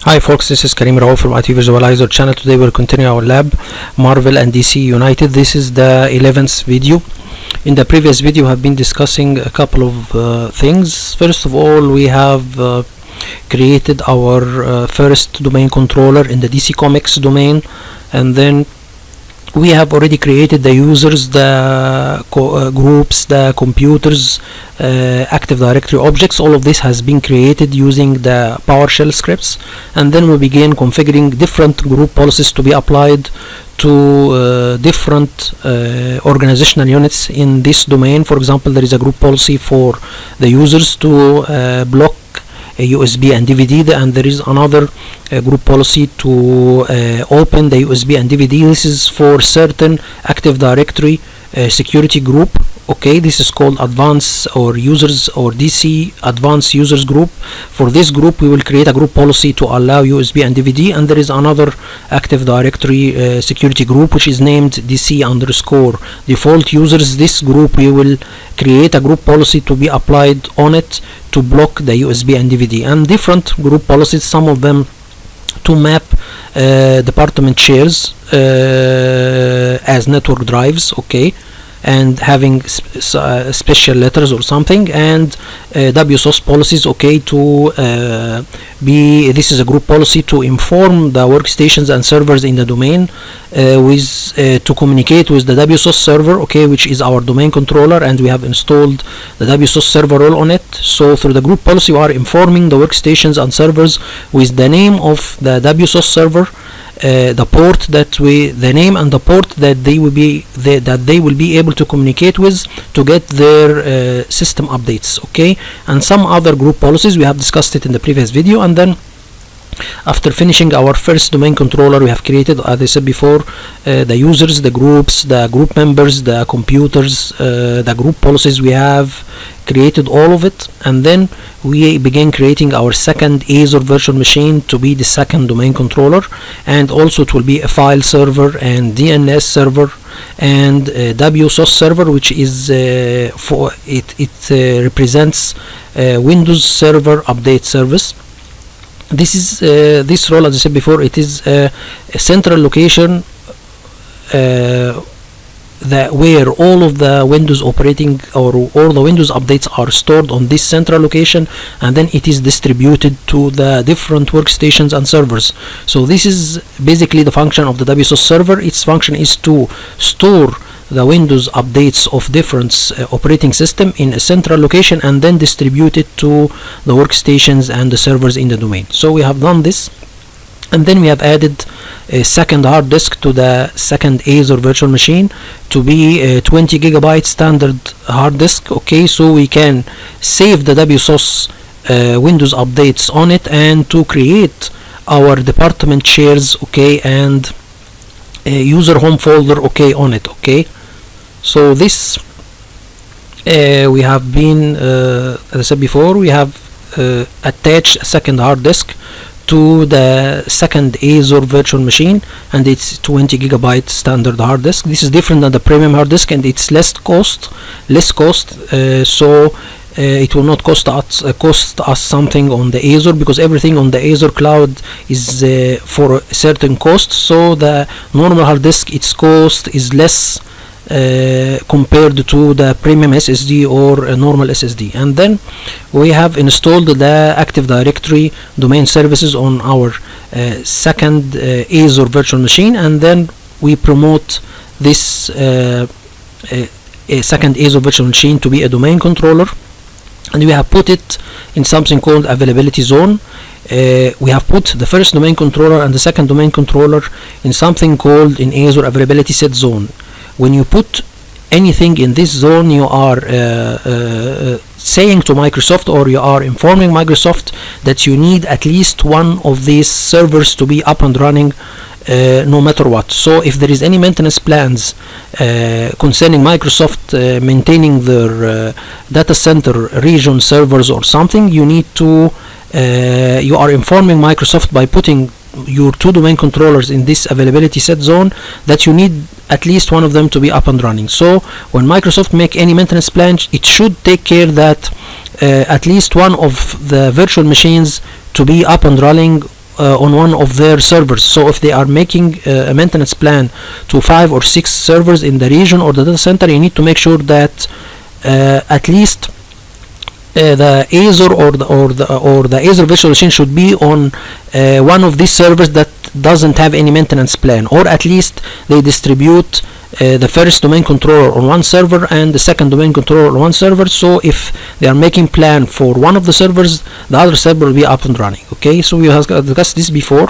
Hi folks, this is Karim Rao from IT Visualizer channel. Today we'll continue our lab, Marvel and DC United. This is the 11th video. In the previous video I have been discussing a couple of things. First of all, we have created our first domain controller in the DC Comics domain, and then we have already created the users, the groups, the computers, Active Directory objects. All of this has been created using the PowerShell scripts, and then we begin configuring different group policies to be applied to different organizational units in this domain. For example, there is a group policy for the users to block a USB and DVD, and there is another group policy to open the USB and DVD. This is for certain Active Directory security group. Okay, this is called advanced or users or DC advanced users group. For this group we will create a group policy to allow USB and DVD, and there is another Active Directory security group which is named DC underscore default users. This group we will create a group policy to be applied on it to block the USB and DVD, and different group policies, some of them to map department shares as network drives, okay, and having special letters or something, and Wsos policies, okay, to this is a group policy to inform the workstations and servers in the domain to communicate with the Wsos server, okay, which is our domain controller, and we have installed the Wsos Server Role on it. So through the group policy we are informing the workstations and servers with the name of the Wsos server, the port the name and the port that they will be able to communicate with to get their system updates, okay, and some other group policies. We have discussed it in the previous video. And then after finishing our first domain controller, we have created, as I said before, the users, the groups, the group members, the computers, the group policies. We have created all of it, and then we began creating our second Azure virtual machine to be the second domain controller, and also it will be a file server and DNS server and Wsos server, which is for it represents Windows Server Update Service. This is this role, as I said before, it is a central location where all of the Windows operating or all the Windows updates are stored on this central location, and then it is distributed to the different workstations and servers. So this is basically the function of the Wsos server. Its function is to store the Windows updates of different operating system in a central location and then distribute it to the workstations and the servers in the domain. So we have done this, and then we have added a second hard disk to the second Azure virtual machine to be a 20 gigabyte standard hard disk, okay, so we can save the Wsos Windows updates on it and to create our department shares, okay, and user home folder, okay, on it, okay. So this we have been as I said before, we have attached a second hard disk to the second Azure virtual machine, and it's 20 gigabyte standard hard disk. This is different than the premium hard disk, and it's less cost, so it will not cost us something on the Azure, because everything on the Azure cloud is for a certain cost. So the normal hard disk, its cost is less compared to the premium SSD or a normal SSD. And then we have installed the Active Directory domain services on our second Azure virtual machine, and then we promote this a second Azure virtual machine to be a domain controller, and we have put it in something called availability zone. We have put the first domain controller and the second domain controller in something called in Azure availability set zone. When you put anything in this zone, you are saying to Microsoft, or you are informing Microsoft, that you need at least one of these servers to be up and running no matter what. So if there is any maintenance plans concerning Microsoft maintaining their data center region servers or something, you need to you are informing Microsoft by putting your two domain controllers in this availability set zone that you need at least one of them to be up and running. So when Microsoft make any maintenance plan, it should take care that at least one of the virtual machines to be up and running on one of their servers. So if they are making a maintenance plan to 5 or 6 servers in the region or the data center, you need to make sure that at least the Azure or the Azure virtual machine should be on one of these servers that doesn't have any maintenance plan, or at least they distribute the first domain controller on one server and the second domain controller on one server. So if they are making plan for one of the servers, the other server will be up and running. Okay, so we have discussed this before,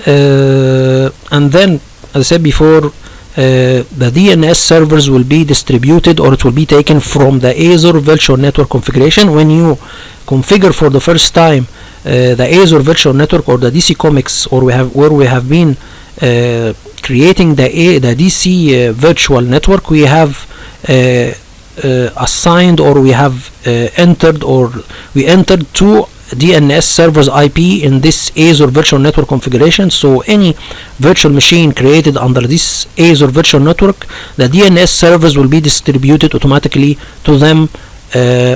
and then as I said before, the DNS servers will be distributed, or it will be taken from the Azure Virtual Network configuration. When you configure for the first time the Azure Virtual Network or the DC Comics, or where we have been creating the DC Virtual Network, we have assigned, or we have entered two DNS servers IP in this Azure Virtual Network configuration. So any virtual machine created under this Azure Virtual Network, the DNS servers will be distributed automatically to them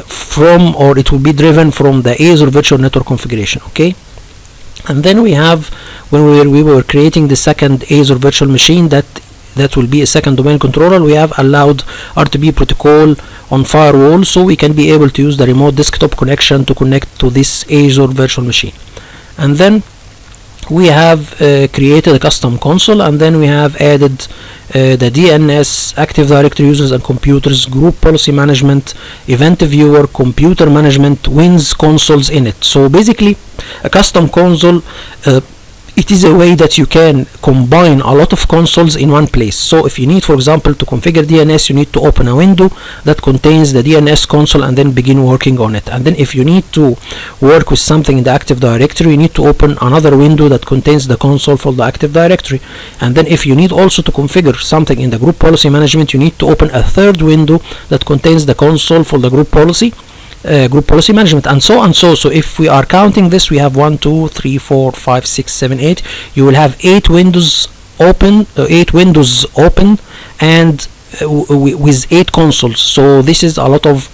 from, or it will be driven from the Azure Virtual Network configuration. Okay, and then we have, when we were creating the second Azure virtual machine, that will be a second domain controller, we have allowed RTP protocol on firewall, so we can be able to use the remote desktop connection to connect to this Azure virtual machine. And then we have created a custom console, and then we have added the DNS, Active Directory users and computers, group policy management, event viewer, computer management, Wins consoles in it. So basically a custom console, it is a way that you can combine a lot of consoles in one place. So if you need, for example, to configure DNS, you need to open a window that contains the DNS console and then begin working on it. And then if you need to work with something in the Active Directory, you need to open another window that contains the console for the Active Directory. And then if you need also to configure something in the group policy management, you need to open a third window that contains the console for the group policy management, and so on. So if we are counting this, we have 1, 2, 3, 4, 5, 6, 7, 8. You will have 8 windows open, and with 8 consoles. So this is a lot of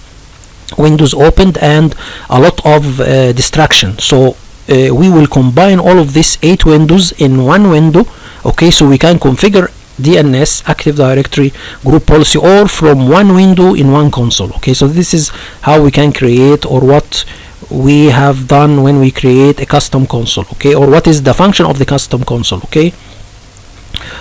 windows opened and a lot of distraction. So we will combine all of these 8 windows in one window. Okay, so we can configure DNS, Active Directory, group policy, or from one window in one console. Okay, so this is how we can create, or what we have done when we create a custom console. Okay, or what is the function of the custom console. Okay,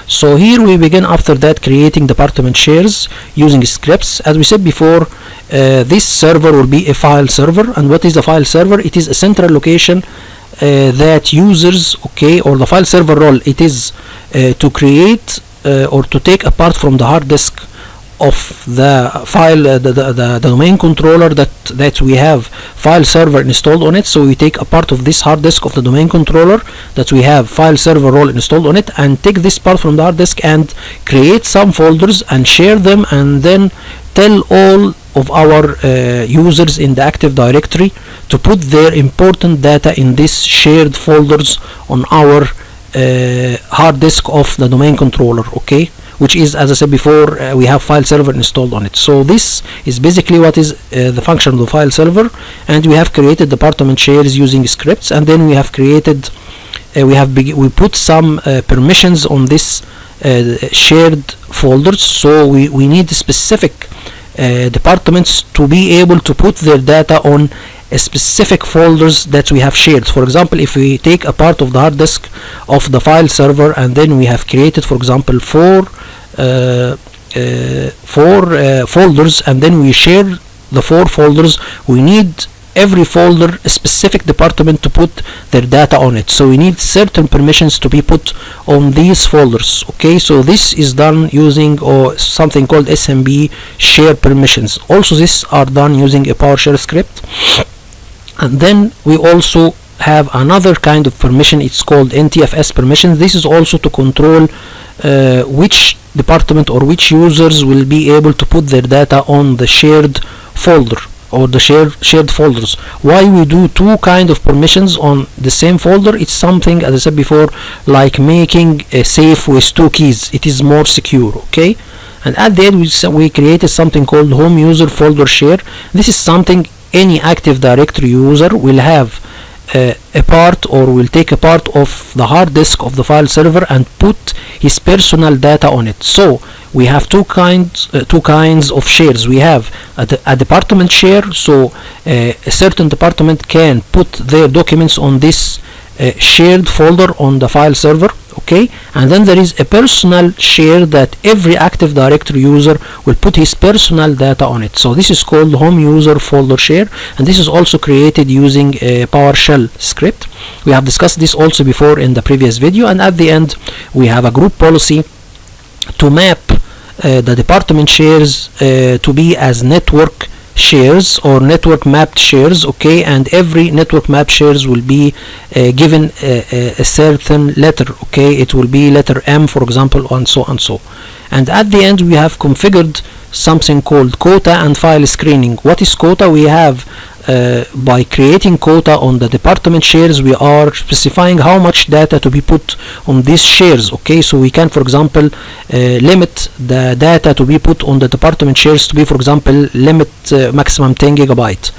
so here we begin after that creating department shares using scripts. As we said before, this server will be a file server. And what is the file server? It is a central location that users, okay, or the file server role, it is to create or to take apart from the hard disk of the file, the domain controller that we have file server installed on it. So we take a part of this hard disk of the domain controller that we have file server role installed on it, and take this part from the hard disk and create some folders and share them, and then tell all of our users in the Active Directory to put their important data in this shared folders on our hard disk of the domain controller. Okay, which is, as I said before, we have file server installed on it. So this is basically what is the function of the file server. And we have created department shares using scripts, and then we have created we put some permissions on this shared folders. So we need specific departments to be able to put their data on specific folders that we have shared. For example, if we take a part of the hard disk of the file server, and then we have created, for example, four folders, and then we share the 4 folders, we need every folder a specific department to put their data on it. So we need certain permissions to be put on these folders. Okay, so this is done using something called SMB share permissions. Also, these are done using a PowerShell script. And then we also have another kind of permission. It's called NTFS permissions. This is also to control which department or which users will be able to put their data on the shared folder or the shared folders. Why we do 2 kind of permissions on the same folder? It's something, as I said before, like making a safe with 2 keys. It is more secure. Okay, and at the end we created something called home user folder share. This is something any Active Directory user will have a part, or will take a part of the hard disk of the file server and put his personal data on it. So we have two kinds of shares. We have a department share, so a certain department can put their documents on this shared folder on the file server, okay, and then there is a personal share that every Active Directory user will put his personal data on it. So this is called home user folder share, and this is also created using a PowerShell script. We have discussed this also before in the previous video. And at the end we have a group policy to map the department shares to be as network shares or network mapped shares, okay, and every network mapped shares will be given a certain letter, okay, it will be letter M, for example, and so and so. And at the end we have configured something called quota and file screening. What is quota? We have by creating quota on the department shares, we are specifying how much data to be put on these shares, okay. So we can, for example, limit the data to be put on the department shares to be, for example, limit maximum 10 gigabyte.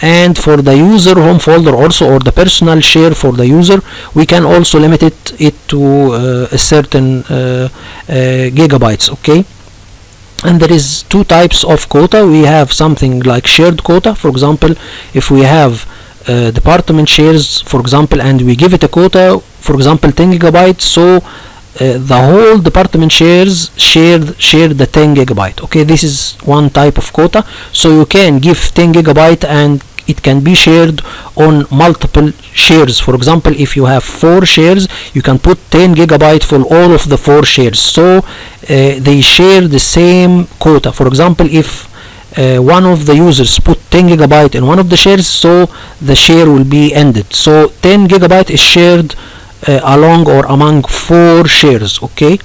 And for the user home folder also, or the personal share for the user, we can also limit it to a certain gigabytes, okay. And there is two types of quota. We have something like shared quota. For example, if we have department shares, for example, and we give it a quota, for example, 10 gigabytes, so the whole department shares share the 10 gigabyte, okay. This is one type of quota. So you can give 10 gigabyte and it can be shared on multiple shares. For example, if you have 4 shares, you can put 10 gigabyte for all of the 4 shares, so they share the same quota. For example, if one of the users put 10 gigabyte in one of the shares, so the share will be ended. So 10 gigabyte is shared along or among 4 shares, okay.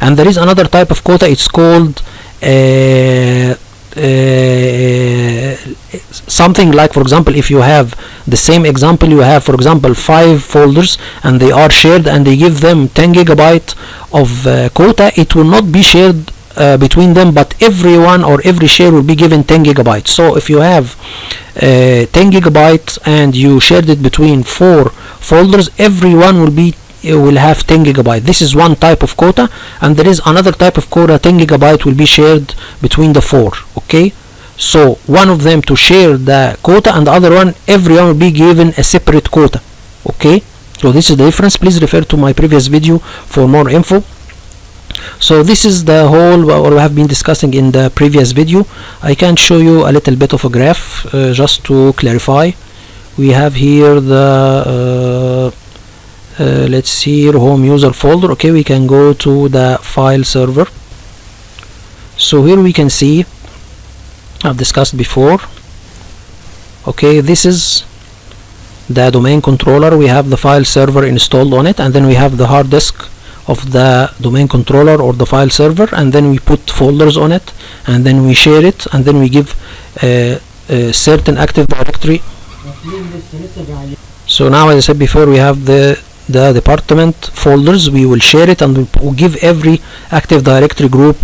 And there is another type of quota. It's called something like, for example, if you have the same example, you have, for example, 5 folders and they are shared and they give them 10 gigabyte of quota, it will not be shared between them, but everyone or every share will be given 10 gigabytes. So if you have 10 gigabytes and you shared it between 4 folders, everyone will have 10 gigabyte. This is one type of quota. And there is another type of quota, 10 gigabyte will be shared between the 4, okay. So one of them to share the quota, and the other one, everyone will be given a separate quota, okay. So this is the difference. Please refer to my previous video for more info. So this is the whole what we have been discussing in the previous video. I can show you a little bit of a graph just to clarify. We have here the let's see, home user folder, okay. We can go to the file server. So here we can see, I've discussed before, okay, this is the domain controller. We have the file server installed on it, and then we have the hard disk of the domain controller or the file server, and then we put folders on it, and then we share it, and then we give a certain Active Directory. So now, as I said before, we have the department folders. We will share it, and we'll give every Active Directory group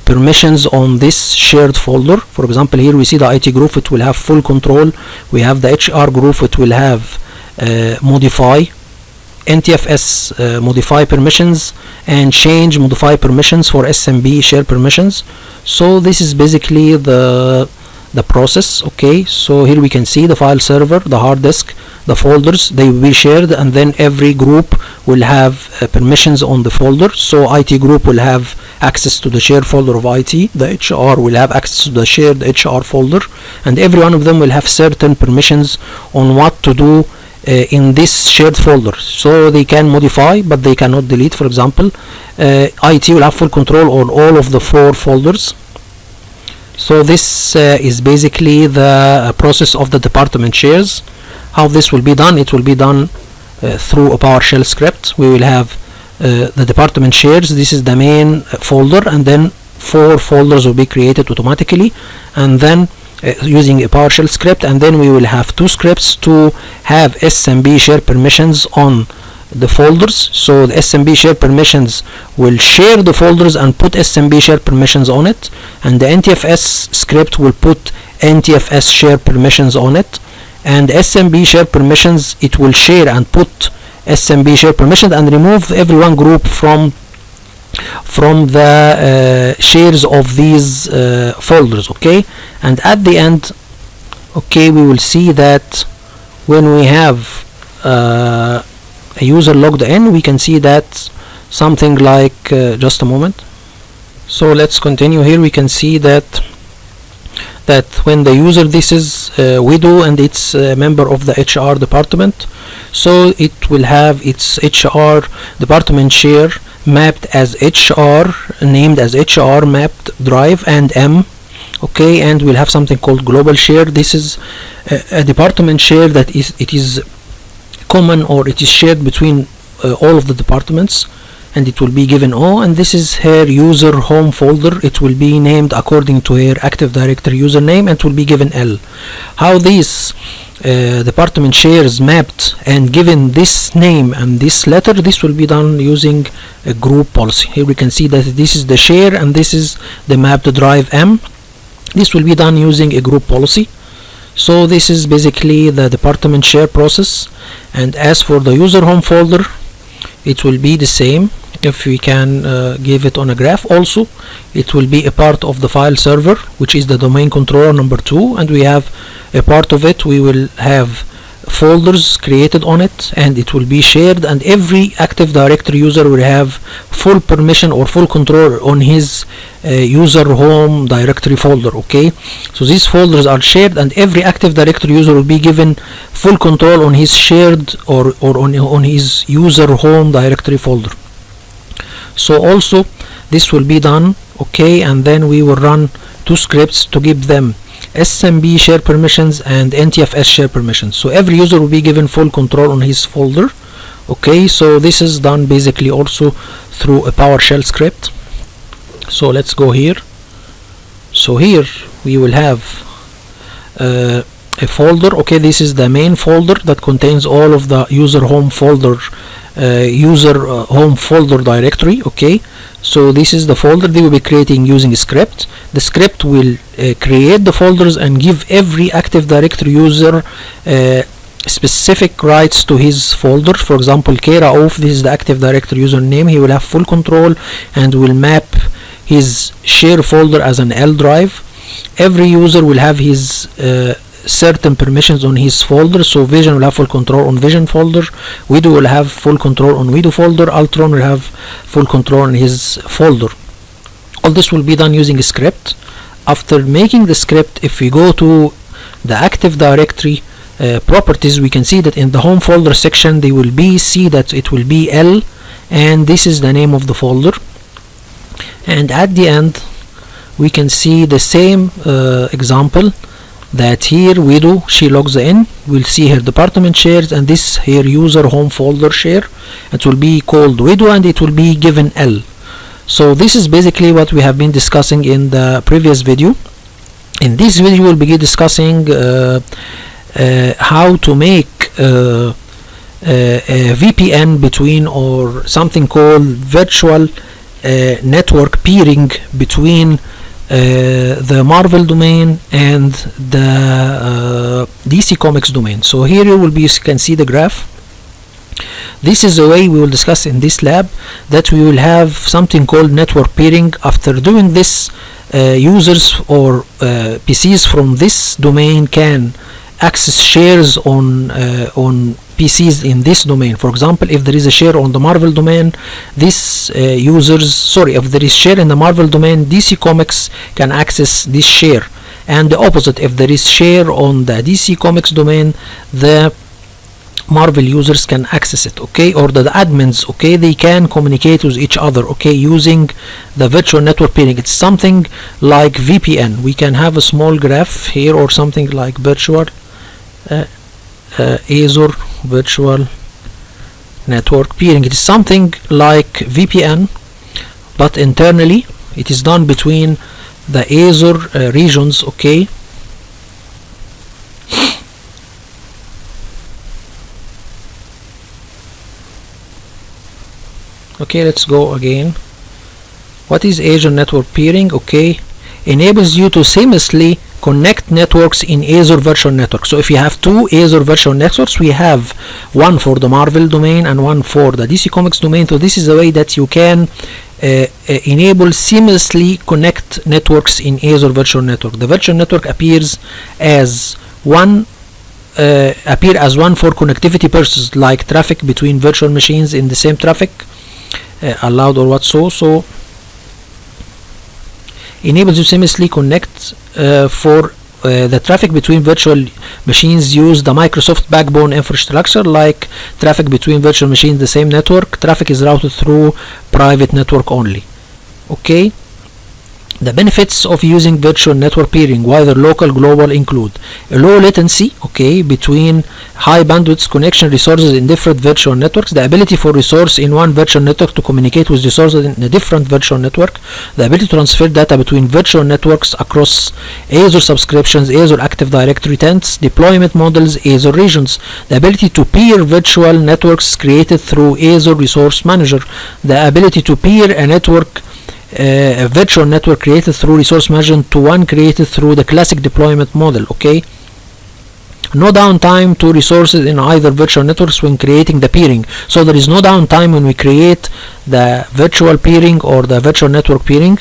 permissions on this shared folder. For example, here we see the IT group, it will have full control. We have the HR group, it will have modify, NTFS modify permissions, and change modify permissions for SMB share permissions. So this is basically the process, okay. So here we can see the file server, the hard disk, the folders, they will be shared, and then every group will have permissions on the folder. So IT group will have access to the shared folder of IT, the HR will have access to the shared HR folder, and every one of them will have certain permissions on what to do in this shared folder. So they can modify, but they cannot delete. For example, IT will have full control on all of the 4 folders. So this is basically the process of the department shares. How this will be done? It will be done through a PowerShell script. We will have the department shares. This is the main folder, and then 4 folders will be created automatically, and then using a PowerShell script, and then we will have 2 scripts to have SMB share permissions on the folders. So the SMB share permissions will share the folders and put SMB share permissions on it, and the NTFS script will put NTFS share permissions on it. and SMB share permissions, it will share and put SMB share permissions and remove every one group from the shares of these folders. Okay, and at the end, okay, we will see that when we have a user logged in, we can see that something like just a moment. So let's continue. Here we can see that when the user, this is Wso, and it's a member of the HR department, so it will have its HR department share mapped as HR, named as HR mapped drive and M. Okay, and we'll have something called global share. This is a department share that it is common, or it is shared between all of the departments, and it will be given O, and this is her user home folder. It will be named according to her Active Directory username and will be given L. How these department shares mapped and given this name and this letter, this will be done using a group policy. Here we can see that this is the share and this is the mapped drive M. This will be done using a group policy. So this is basically the department share process. And as for the user home folder, it will be the same. If we can give it on a graph also, it will be a part of the file server, which is the domain controller number 2, and we have a part of it. We will have folders created on it, and it will be shared, and every Active Directory user will have full permission or full control on his user home directory folder. Okay, so these folders are shared, and every Active Directory user will be given full control on his shared or on his user home directory folder. So also this will be done. Okay, and then we will run 2 scripts to give them SMB share permissions and NTFS share permissions. So every user will be given full control on his folder. Okay, so this is done basically also through a PowerShell script. So let's go here. So here we will have a folder. Okay, this is the main folder that contains all of the user home folder home folder directory. Okay, so this is the folder they will be creating using a script. The script will create the folders and give every Active Directory user specific rights to his folder. For example, Keraof, this is the Active Directory username. He will have full control and will map his share folder as an L drive. Every user will have his certain permissions on his folder. So Vision will have full control on Vision folder, Wdo will have full control on Wdo folder, Altron will have full control on his folder. All this will be done using a script. After making the script, if we go to the Active Directory properties, we can see that in the home folder section they will see that it will be L, and this is the name of the folder. And at the end we can see the same example, that here Wdo, she logs in, we'll see her department shares, and this her user home folder share. It will be called Wdo and it will be given L. So this is basically what we have been discussing in the previous video. In this video we'll be discussing how to make a VPN between, or something called virtual network peering between the Marvel domain and the DC Comics domain. So here you can see the graph. This is the way we will discuss in this lab, that we will have something called network peering. After doing this, users or PCs from this domain can access shares on PCs in this domain. For example, if there is a share on the Marvel domain, if there is share in the Marvel domain, DC Comics can access this share, and the opposite, if there is share on the DC Comics domain, the Marvel users can access it. Okay, or the admins, okay, they can communicate with each other, okay, using the virtual network peering. It's something like VPN. We can have a small graph here, or something like virtual Azure Virtual Network Peering. It is something like VPN, but internally it is done between the Azure regions. Okay, okay, let's go again. What is Azure Network Peering? Okay, enables you to seamlessly connect networks in Azure Virtual Network. So if you have two Azure Virtual Networks, we have one for the Marvel domain and one for the DC Comics domain. So this is a way that you can enable seamlessly connect networks in Azure Virtual Network. The virtual network appears as one for connectivity purposes, like traffic between virtual machines in the same traffic allowed or Wso. So enables you seamlessly connect for the traffic between virtual machines. Use the Microsoft backbone infrastructure, like traffic between virtual machines in the same network. Traffic is routed through private network only. Okay. The benefits of using virtual network peering, whether local, global, include a low latency, okay, between high bandwidth connection resources in different virtual networks, the ability for resource in one virtual network to communicate with resources in a different virtual network, the ability to transfer data between virtual networks across Azure subscriptions, Azure Active Directory tenants, deployment models, Azure regions, the ability to peer virtual networks created through Azure Resource Manager, the ability to peer a network a virtual network created through resource management to one created through the classic deployment model. Okay, no downtime to resources in either virtual networks when creating the peering. So there is no downtime when we create the virtual peering or the virtual network peering.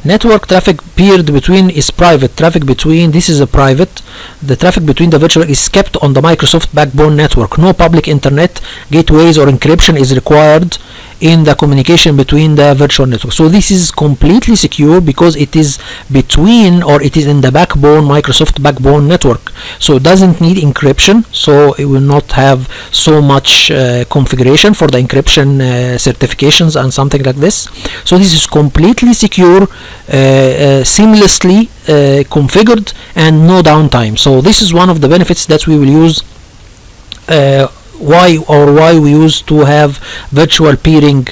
Network traffic peered between is private. Traffic between, this is a private. The traffic between the virtual is kept on the Microsoft backbone network. No public internet gateways or encryption is required in the communication between the virtual network. So this is completely secure because it is between, or it is in the backbone, Microsoft backbone network. So it doesn't need encryption, so it will not have so much configuration for the encryption certifications and something like this. So this is completely secure, seamlessly configured, and no downtime. So this is one of the benefits that we will use, why we used to have virtual peering,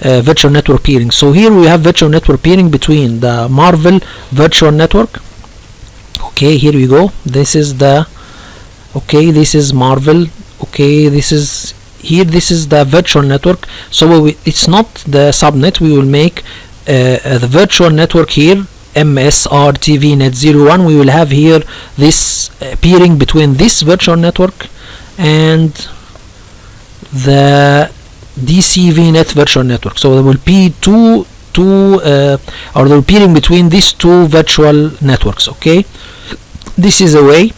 virtual network peering. So here we have virtual network peering between the Marvel virtual network. Okay, here we go. This is the, okay, this is Marvel. Okay, this is here, this is the virtual network. So it's not the subnet. We will make the virtual network here, MSRTV net 01. We will have here this peering between this virtual network and the DCVnet virtual network. So there will be or there will be peering between these two virtual networks. Okay, this is a way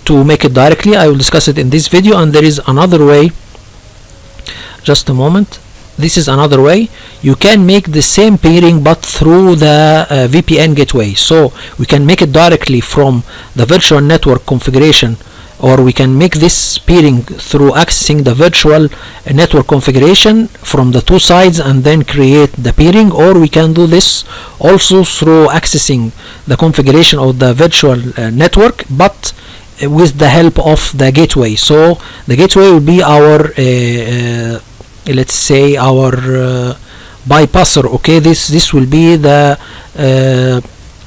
to make it directly. I will discuss it in this video, and there is another way. Just a moment. This is another way. You can make the same peering but through the VPN gateway. So we can make it directly from the virtual network configuration, or we can make this peering through accessing the virtual network configuration from the two sides and then create the peering, or we can do this also through accessing the configuration of the virtual network but with the help of the gateway. So the gateway will be our let's say our bypasser. Okay, this will be the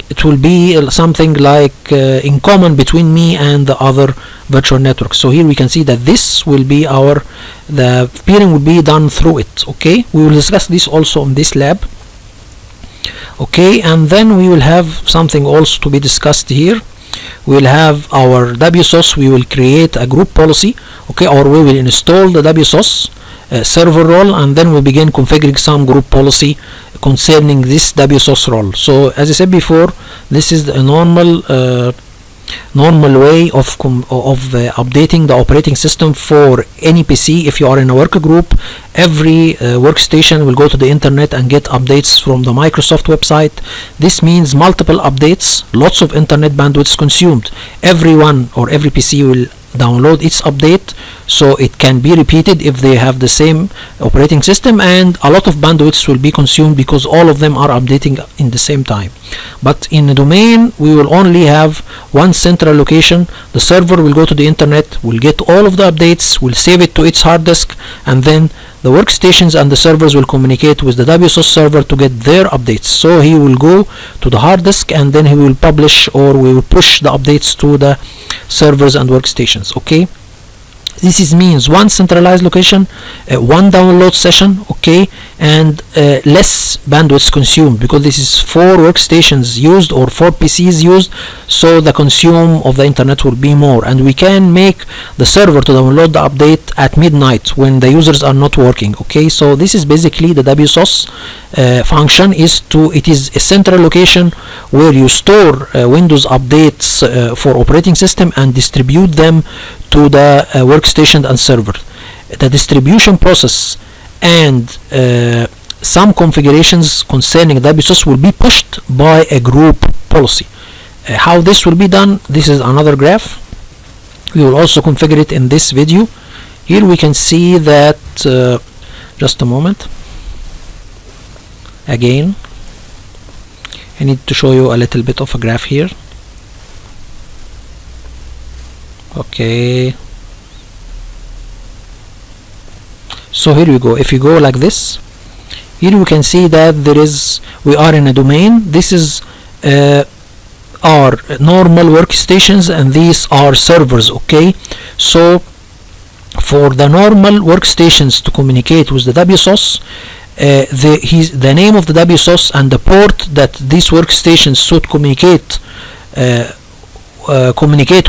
it will be something like in common between me and the other virtual network. So here we can see that this will be our, the peering will be done through it. Okay, we will discuss this also in this lab. Okay, and then we will have something also to be discussed here. We will have our Wsos. We will create a group policy, okay, or we will install the Wsos server role, and then we'll begin configuring some group policy concerning this Wsos role. So as I said before, this is a normal way of updating the operating system for any PC. If you are in a work group, every workstation will go to the internet and get updates from the Microsoft website. This means multiple updates, lots of internet bandwidth consumed. Everyone or every PC will download its update, so it can be repeated if they have the same operating system, and a lot of bandwidths will be consumed because all of them are updating in the same time. But in a domain, we will only have one central location. The server will go to the internet, will get all of the updates, will save it to its hard disk, and then the workstations and the servers will communicate with the Wsos server to get their updates. So he will go to the hard disk and then he will publish, or we will push the updates to the servers and workstations. Okay, This is means one centralized location, one download session, okay, and less bandwidth consumed, because this is 4 workstations used or 4 PCs used, so the consume of the internet will be more, and we can make the server to download the update at midnight when the users are not working. Okay, so this is basically the Wsos function. It is a central location where you store Windows updates for operating system and distribute them to the workstation and server. The distribution process and some configurations concerning Wsos will be pushed by a group policy. How this will be done, this is another graph. We will also configure it in this video. Here we can see that, just a moment, again I need to show you a little bit of a graph here. Okay, so here we go. If you go like this, here we can see that we are in a domain. This is our normal workstations and these are servers. Okay, so for the normal workstations to communicate with the Wsos, the name of the Wsos and the port that these workstations should communicate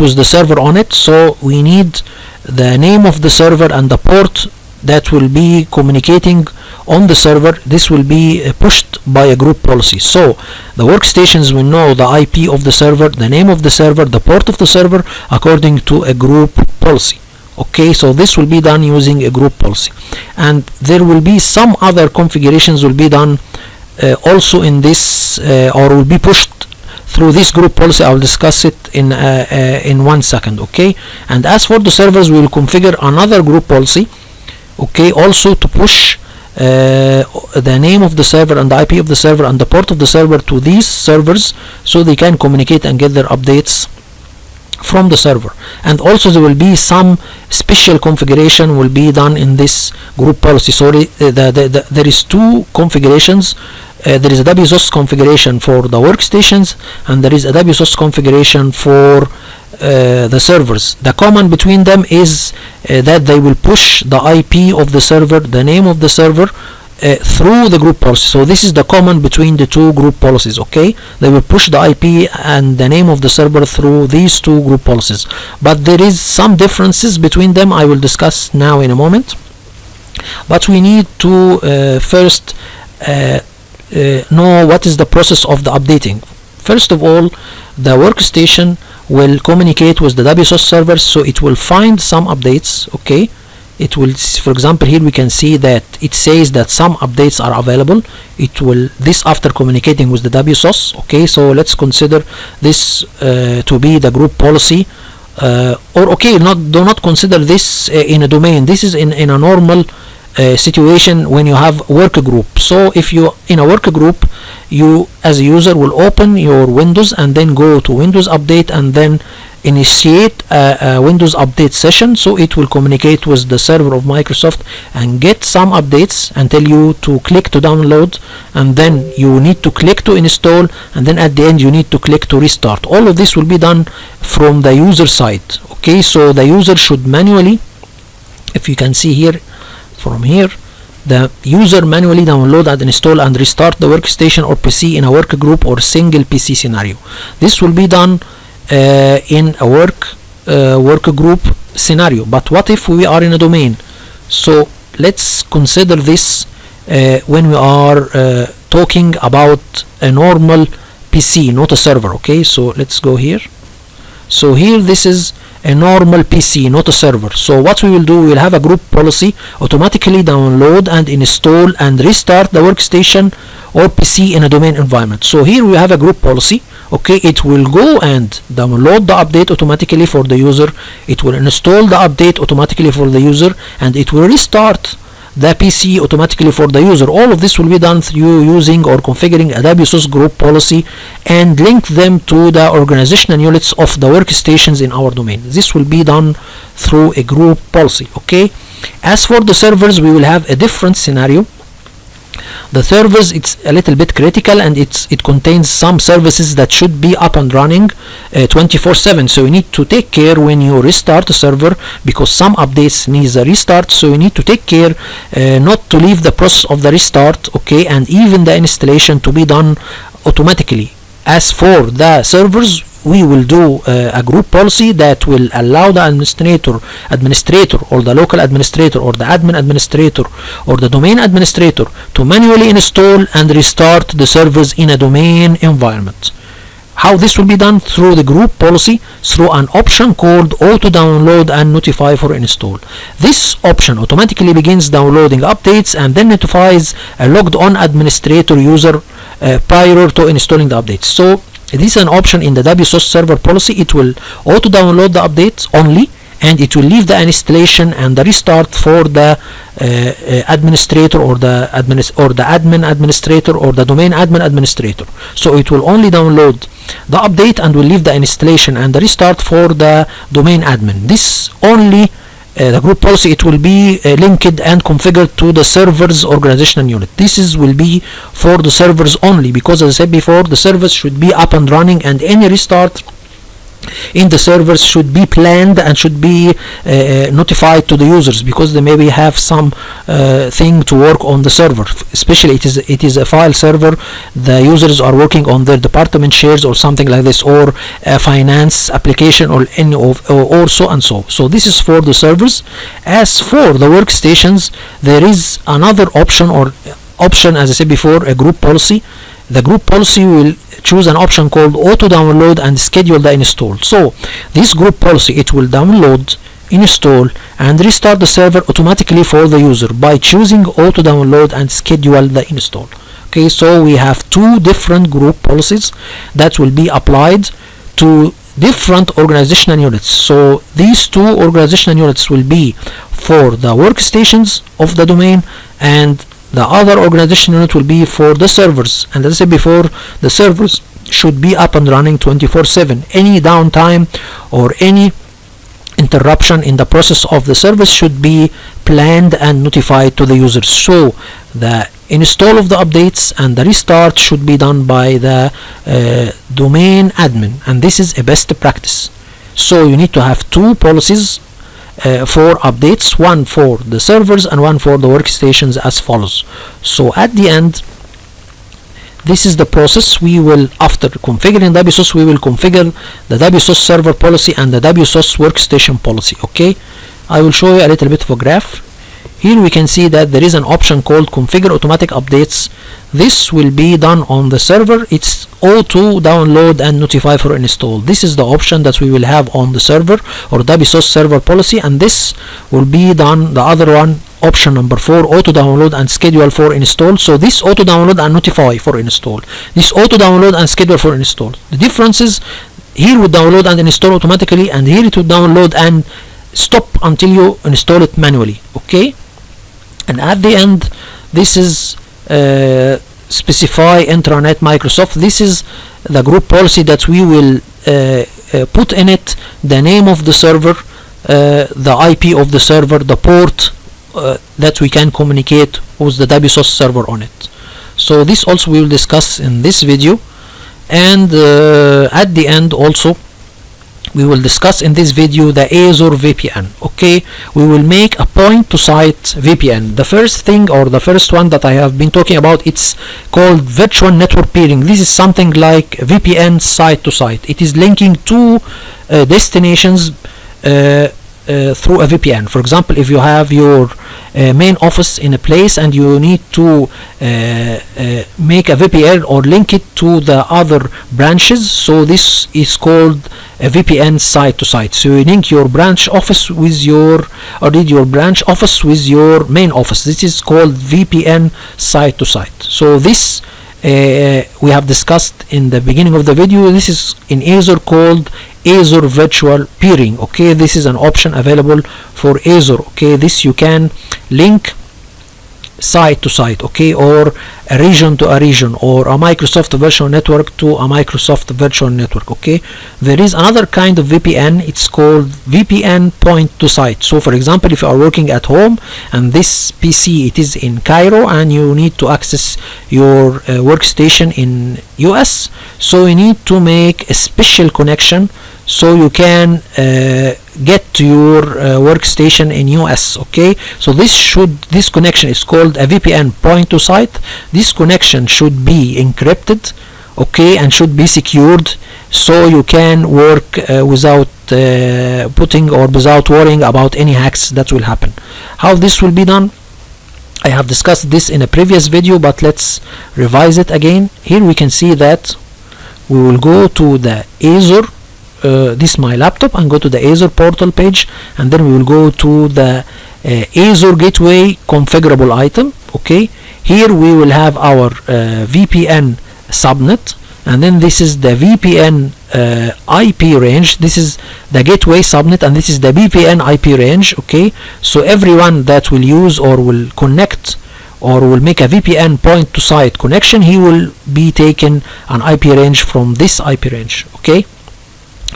with the server on it. So we need the name of the server and the port that will be communicating on the server. This will be pushed by a group policy. So the workstations will know the IP of the server, the name of the server, the port of the server according to a group policy. Okay, so this will be done using a group policy, and there will be some other configurations will be done also in this or will be pushed through this group policy. I will discuss it in 1 second. Okay, and as for the servers, we will configure another group policy, okay, also to push the name of the server and the IP of the server and the port of the server to these servers so they can communicate and get their updates from the server. And also there will be some special configuration will be done in this group policy. So there is 2 configurations. There is a Wsos configuration for the workstations and there is a Wsos configuration for the servers. The common between them is that they will push the IP of the server, the name of the server, through the group policy. So this is the common between the 2 group policies. Okay, they will push the IP and the name of the server through these 2 group policies, but there is some differences between them. I will discuss now in a moment, but we need to first know what is the process of the updating. First of all, the workstation will communicate with the Wsos server, so it will find some updates. Okay, it will, for example, here we can see that it says that some updates are available. It will, this after communicating with the Wsos. Okay, so let's consider this to be the group policy, or okay, do not consider this in a domain. This is in a normal situation when you have work group. So if you in a work group, you as a user will open your Windows and then go to Windows Update and then initiate a Windows Update session. So it will communicate with the server of Microsoft and get some updates and tell you to click to download, and then you need to click to install, and then at the end you need to click to restart. All of this will be done from the user side. Okay, so the user should manually, if you can see here from here, the user manually download and install and restart the workstation or PC in a work group or single PC scenario. This will be done in a work group scenario. But what if we are in a domain? So let's consider this when we are talking about a normal PC, not a server. Okay, so let's go here. So here this is a normal PC, not a server. So what we will do, we will have a group policy automatically download and install and restart the workstation or PC in a domain environment. So here we have a group policy. Okay, it will go and download the update automatically for the user, it will install the update automatically for the user, and it will restart the PC automatically for the user. All of this will be done through using or configuring a Wsos group policy and link them to the organizational units of the workstations in our domain. This will be done through a group policy. Okay, as for the servers, we will have a different scenario. The servers, it's a little bit critical, and it contains some services that should be up and running 24/7. So you need to take care when you restart the server, because some updates needs a restart. So you need to take care not to leave the process of the restart, okay, and even the installation to be done automatically. As for the servers, we will do a group policy that will allow the administrator or the local administrator or the admin administrator or the domain administrator to manually install and restart the servers in a domain environment. How this will be done? Through the group policy, through an option called auto download and notify for install. This option automatically begins downloading updates and then notifies a logged on administrator user prior to installing the updates. So this is an option in the Wsos server policy. It will auto download the updates only, and it will leave the installation and the restart for the administrator or the admin administrator or the domain admin administrator. So it will only download the update and will leave the installation and the restart for the domain admin. This only the group policy, it will be linked and configured to the server's organizational unit. This will be for the servers only, because as I said before, the servers should be up and running, and any restart in the servers should be planned and should be notified to the users, because they maybe have some thing to work on the server. Especially it is a file server, the users are working on their department shares or something like this, or a finance application or any of or so and so. So this is for the servers. As for the workstations, there is another option, as I said before, a group policy. The group policy will choose an option called auto download and schedule the install. So this group policy, it will download, install and restart the server automatically for the user by choosing auto download and schedule the install. Okay, so we have two different group policies that will be applied to different organizational units. So these two organizational units will be for the workstations of the domain, and the other organization unit will be for the servers. And as I said before, the servers should be up and running 24/7. Any downtime or any interruption in the process of the service should be planned and notified to the users. So the install of the updates and the restart should be done by the domain admin, and this is a best practice. So you need to have two policies for updates, one for the servers and one for the workstations, as follows. So at the end, this is the process. We will, after configuring Wsos, we will configure the Wsos server policy and the Wsos workstation policy. Okay, I will show you a little bit of a graph. Here we can see that there is an option called configure automatic updates. This will be done on the server. It's auto download and notify for install. This is the option that we will have on the server, or Wsos server policy, and this will be done, the other one, option number 4, auto download and schedule for install. So this auto download and notify for install, this auto download and schedule for install. The difference is here would download and install automatically, and here it would download and stop until you install it manually. Okay, and at the end, this is specify intranet Microsoft. This is the group policy that we will put in it the name of the server, the IP of the server, the port that we can communicate with the Wsos server on it. So this also we will discuss in this video, and at the end also we will discuss in this video the Azure VPN. Okay, we will make a point to site VPN. The first thing, or the first one that I have been talking about, it's called virtual network peering. This is something like VPN site to site. It is linking two destinations through a VPN. For example, if you have your main office in a place and you need to make a VPN or link it to the other branches, so this is called a VPN site to site. So you link your branch office with your branch office with your main office. This is called VPN site to site. So this we have discussed in the beginning of the video. This is in Azure called Azure Virtual Peering. Okay, this is an option available for Azure. Okay, this you can link site to site, okay, or a region to a region, or a Microsoft virtual network to a Microsoft virtual network, okay. There is another kind of VPN, it's called VPN point to site. So for example, if you are working at home and this PC it is in Cairo and you need to access your workstation in US, so you need to make a special connection so you can get to your workstation in US, okay. So this connection is called a VPN point to site. This connection should be encrypted, okay, and should be secured so you can work without without worrying about any hacks that will happen. How this will be done, I have discussed this in a previous video, but let's revise it again. Here we can see that we will go to the Azure, this is my laptop, and go to the Azure portal page, and then we will go to the Azure Gateway configurable item, okay. Here we will have our VPN subnet, and then this is the VPN IP range. This is the gateway subnet, and this is the VPN IP range, okay. So everyone that will use or will connect or will make a VPN point to site connection, he will be taken an IP range from this IP range, okay.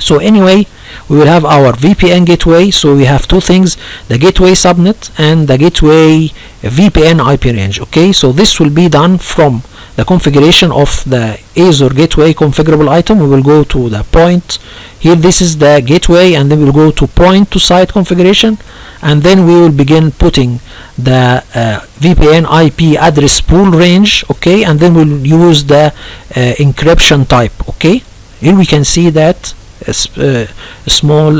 So anyway, we will have our VPN gateway. So we have two things, the gateway subnet and the gateway VPN IP range, okay. So this will be done from the configuration of the Azure Gateway configurable item. We will go to the point. Here this is the gateway, and then we'll go to point to site configuration, and then we will begin putting the VPN IP address pool range, okay, and then we'll use the encryption type, okay. Here we can see that a small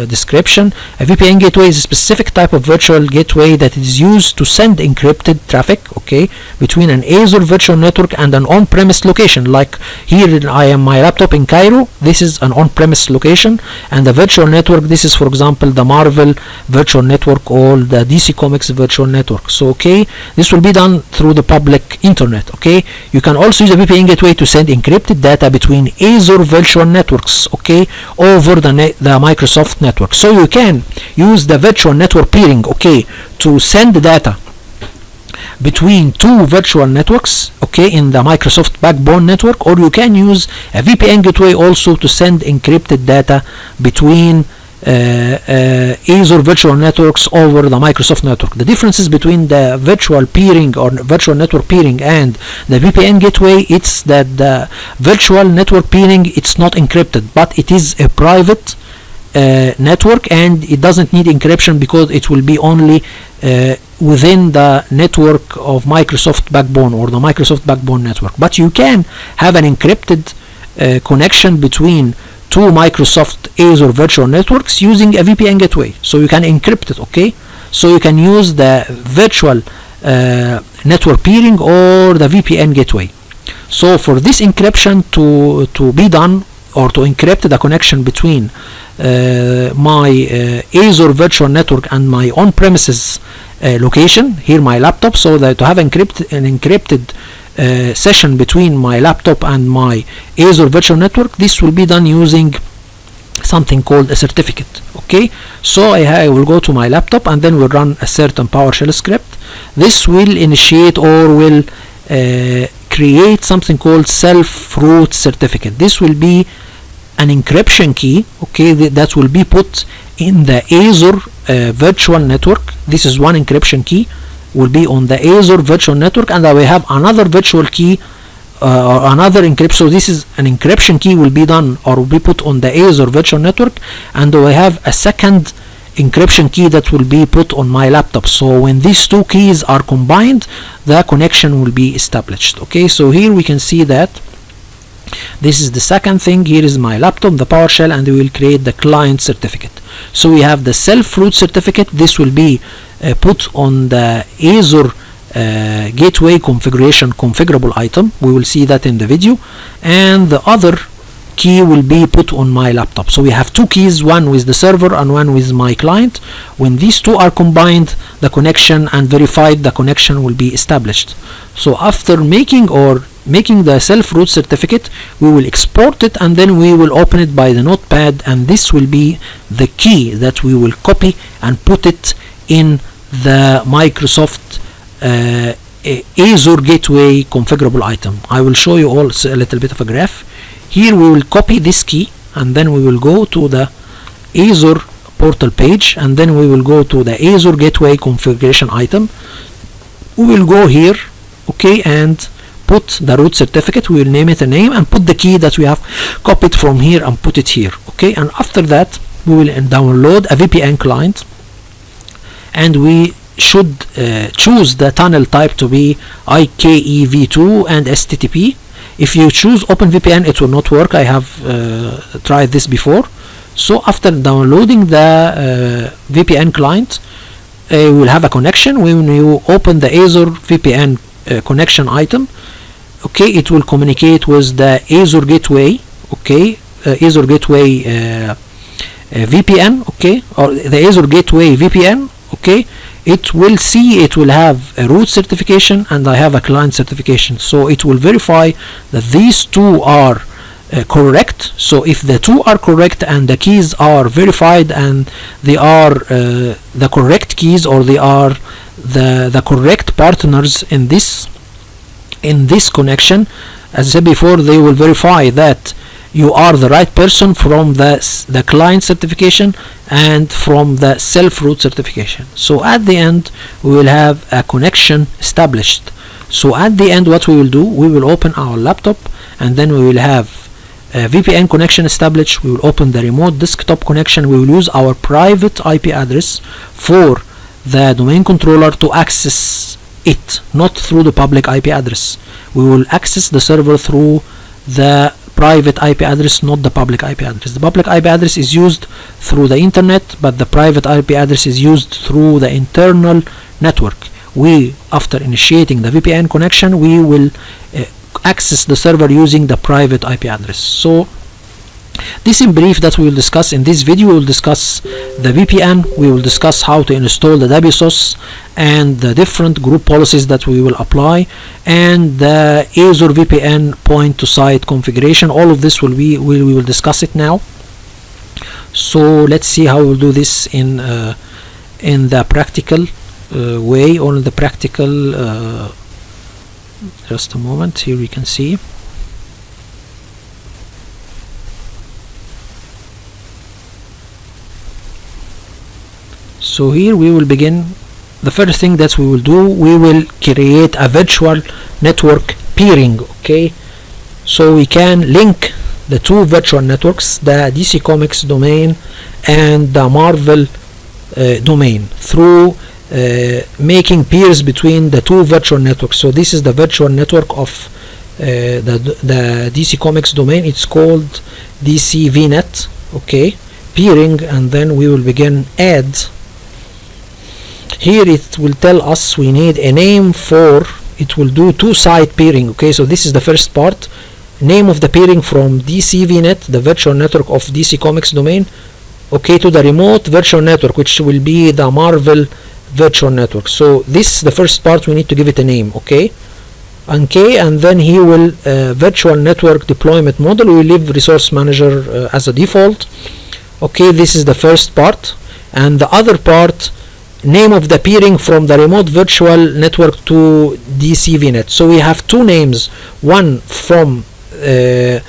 description. A VPN gateway is a specific type of virtual gateway that is used to send encrypted traffic, okay, between an Azure virtual network and an on-premise location. Like here I am my laptop in Cairo, this is an on-premise location, and the virtual network, this is for example the Marvel virtual network or the DC Comics virtual network. So okay, this will be done through the public internet, okay. You can also use a VPN gateway to send encrypted data between Azure virtual networks, okay, over the Microsoft network. So you can use the virtual network peering, okay, to send data between two virtual networks, okay, in the Microsoft backbone network, or you can use a VPN gateway also to send encrypted data between Azure virtual networks over the Microsoft network. The differences between the virtual peering or virtual network peering and the VPN gateway, it's that the virtual network peering, it's not encrypted, but it is a private network, and it doesn't need encryption because it will be only within the network of Microsoft backbone or the Microsoft backbone network. But you can have an encrypted connection between two Microsoft Azure virtual networks using a VPN gateway. So you can encrypt it, okay. So you can use the virtual network peering or the VPN gateway. So for this encryption to be done, or to encrypt the connection between my Azure virtual network and my on-premises location, here my laptop, so that to have an encrypted session between my laptop and my Azure virtual network, this will be done using something called a certificate, okay. So I will go to my laptop, and then we'll run a certain PowerShell script. This will initiate or will create something called self-root certificate. This will be an encryption key, okay, that will be put in the Azure virtual network. This is one encryption key, will be on the Azure virtual network, and I will have another virtual key or another encryption. So this is an encryption key will be done or will be put on the Azure virtual network, and we have a second encryption key that will be put on my laptop. So when these two keys are combined, the connection will be established, okay. So here we can see that this is the second thing. Here is my laptop, the PowerShell, and we will create the client certificate. So we have the self-root certificate. This will be put on the Azure gateway configuration configurable item. We will see that in the video, and the other key will be put on my laptop. So we have two keys, one with the server and one with my client. When these two are combined, the connection and verified, the connection will be established. So after making the self-root certificate, we will export it, and then we will open it by the notepad, and this will be the key that we will copy and put it in the Microsoft Azure Gateway configurable item. I will show you all a little bit of a graph. Here we will copy this key, and then we will go to the Azure portal page, and then we will go to the Azure Gateway configuration item. We will go here, okay, and put the root certificate. We will name it a name and put the key that we have copied from here and put it here, okay. And after that we will download a VPN client, and we should choose the tunnel type to be IKEv2 and STTP. If you choose OpenVPN, it will not work. I have tried this before. So after downloading the VPN client, we will have a connection. When you open the Azure VPN connection item, okay, it will communicate with the Azure Gateway, okay, Azure Gateway VPN, okay, or the Azure Gateway VPN, okay. It will see, it will have a root certification and I have a client certification, so it will verify that these two are correct. So if the two are correct and the keys are verified and they are the correct keys, or they are the correct partners in this connection, as I said before, they will verify that you are the right person from the client certification and from the self root certification. So at the end we will have a connection established. So at the end what we will do, we will open our laptop, and then we will have a VPN connection established. We will open the remote desktop connection. We will use our private IP address for the domain controller to access it, not through the public IP address. We will access the server through the private IP address, not the public IP address. The public IP address is used through the internet, but the private IP address is used through the internal network. We, after initiating the VPN connection, we will access the server using the private IP address. So this in brief that we will discuss in this video. We will discuss the VPN, we will discuss how to install the Wsos and the different group policies that we will apply, and the Azure VPN point to site configuration. All of this we will discuss it now. So let's see how we will do this in the practical way, or in the practical just a moment. Here we can see. So here we will begin. The first thing that we will do, we will create a virtual network peering, okay. So we can link the two virtual networks, the DC Comics domain and the Marvel domain, through making peers between the two virtual networks. So this is the virtual network of the DC Comics domain. It's called DC VNet, okay, peering, and then we will begin add. Here it will tell us we need a name for it. Will do two-side peering, okay. So this is the first part, name of the peering from DC VNet, the virtual network of DC Comics domain, okay, to the remote virtual network, which will be the Marvel virtual network. So this, the first part, we need to give it a name, okay. Okay, and then here will virtual network deployment model, we will leave resource manager as a default, okay. This is the first part. And the other part, name of the peering from the remote virtual network to DC VNet. So we have two names, one from the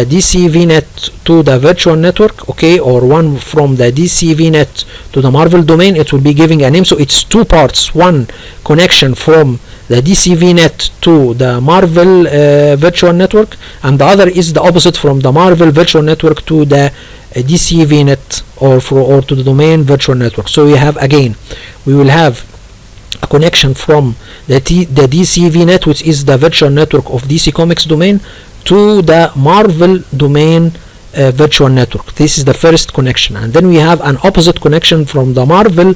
DC VNet to the virtual network, okay, or one from the DC VNet to the Marvel domain. It will be giving a name. So it's two parts, one connection from the DC VNet to the Marvel virtual network, and the other is the opposite, from the Marvel virtual network to the DC VNet or to the domain virtual network. So we have, again, we will have a connection from the DC VNet, which is the virtual network of DC Comics domain, to the Marvel domain virtual network. This is the first connection. And then we have an opposite connection from the Marvel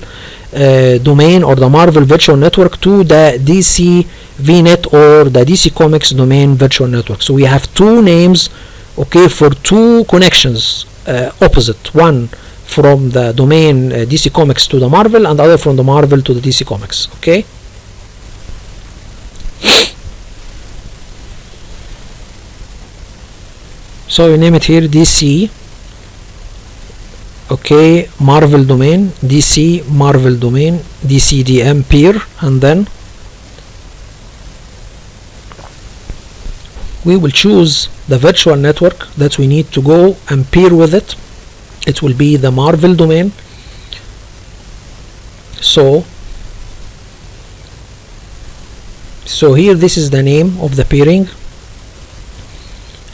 domain or the Marvel virtual network to the DC VNet or the DC Comics domain virtual network. So we have two names, okay, for two connections, opposite, one from the domain DC Comics to the Marvel, and the other from the Marvel to the DC Comics, okay. So we name it here DC, okay, Marvel domain, DC Marvel domain, DCDM peer, and then we will choose the virtual network that we need to go and pair with it. It will be the Marvel domain. So here this is the name of the pairing,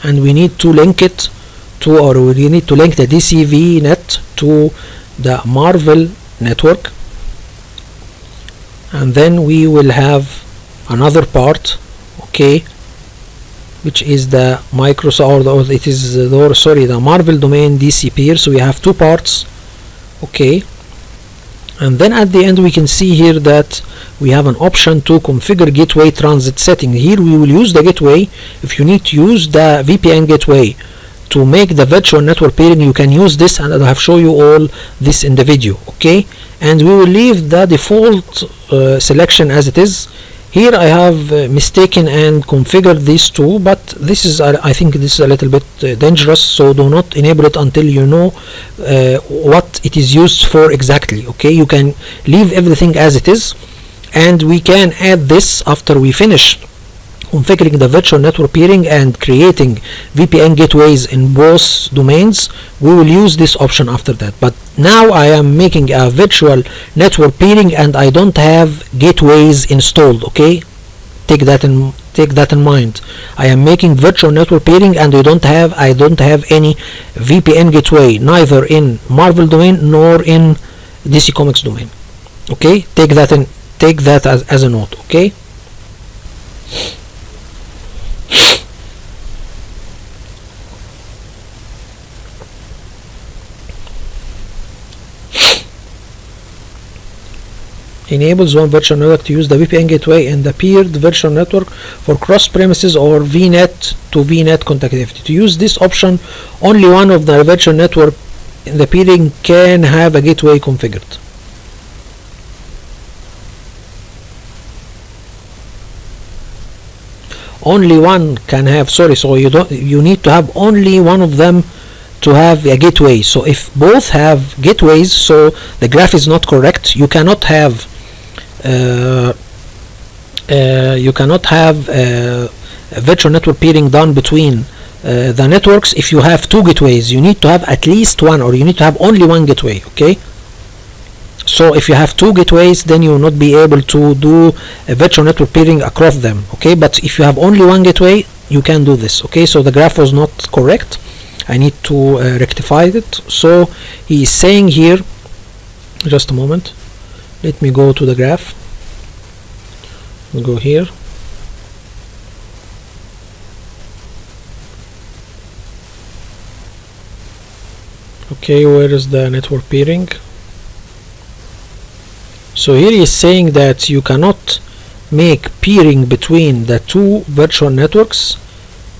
and we need to link it to, or we need to link the DCV net to the Marvel network, and then we will have another part, okay, which is the Microsoft, or it is the Marvel domain DC pair. So we have two parts, okay, and then at the end we can see here that we have an option to configure gateway transit setting. Here we will use the gateway. If you need to use the VPN gateway to make the virtual network pairing, you can use this, and I have shown you all this in the video, okay, and we will leave the default selection as it is. Here I have mistaken and configured these two, but this is I think this is a little bit dangerous, so do not enable it until you know what it is used for exactly, okay. You can leave everything as it is, and we can add this after we finish configuring the virtual network peering and creating VPN gateways in both domains. We will use this option after that, but now I am making a virtual network peering and I don't have gateways installed, okay. Take that in mind. I am making virtual network peering and I don't have any VPN gateway, neither in Marvel domain nor in DC Comics domain, okay. Take that as a note, okay. Enables one virtual network to use the VPN gateway and the paired virtual network for cross-premises or VNet to VNet connectivity. To use this option, only one of the virtual network in the peering can have a gateway configured. Only one can have, so you need to have only one of them to have a gateway. So if both have gateways, so the graph is not correct. You cannot have virtual network peering done between the networks if you have two gateways. You need to have at least one, or you need to have only one gateway, okay. So if you have two gateways, then you will not be able to do a virtual network peering across them, okay. But if you have only one gateway, you can do this, okay. So the graph was not correct. I need to rectify it. So he is saying here, just a moment, let me go to the graph. We'll go here. Okay, where is the network peering? So here he is saying that you cannot make peering between the two virtual networks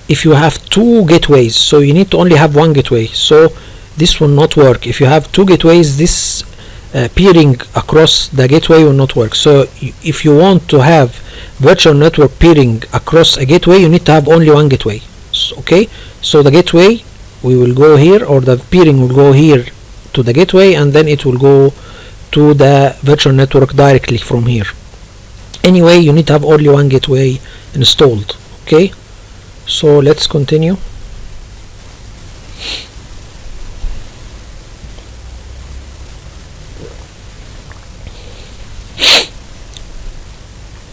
if you have two gateways. So you need to only have one gateway, so this will not work. If you have two gateways, this peering across the gateway will not work. So if you want to have virtual network peering across a gateway, you need to have only one gateway, okay. So the gateway, we will go here, or the peering will go here to the gateway, and then it will go to the virtual network directly from here. Anyway, you need to have only one gateway installed, okay. So let's continue.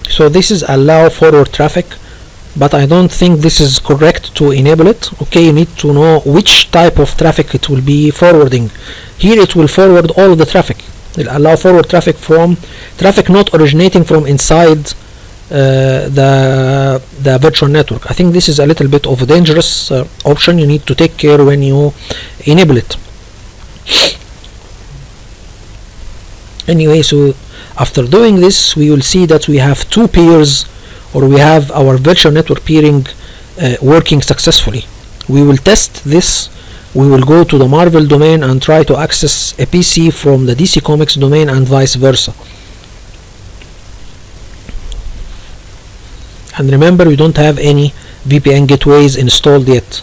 So this is allow forward traffic, but I don't think this is correct to enable it, okay. You need to know which type of traffic it will be forwarding. Here it will forward all of the traffic. It will allow forward traffic from traffic not originating from inside the virtual network. I think this is a little bit of a dangerous option. You need to take care when you enable it. Anyway, so after doing this, we will see that we have two pairs, or we have our virtual network peering working successfully. We will test this. We will go to the Marvel domain and try to access a PC from the DC Comics domain and vice versa. And remember, we don't have any VPN gateways installed yet.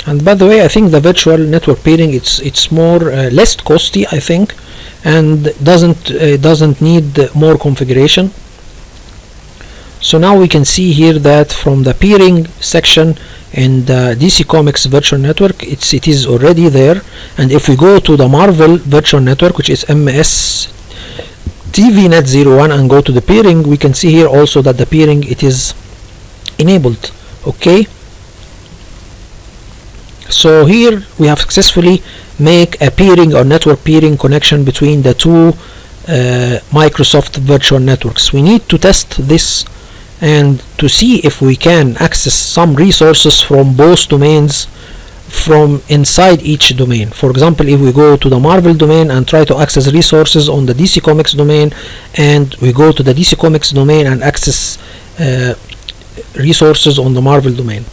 And by the way, I think the virtual network peering it's more less costly, I think, and doesn't need more configuration. So now we can see here that from the peering section in the DC Comics virtual network, it is already there. And if we go to the Marvel virtual network, which is MS TVNet 01, and go to the peering, we can see here also that the peering it is enabled. Okay, so here we have successfully make a peering or network peering connection between the two Microsoft virtual networks. We need to test this and to see if we can access some resources from both domains from inside each domain. For example, if we go to the Marvel domain and try to access resources on the DC Comics domain, and we go to the DC Comics domain and access resources on the Marvel domain.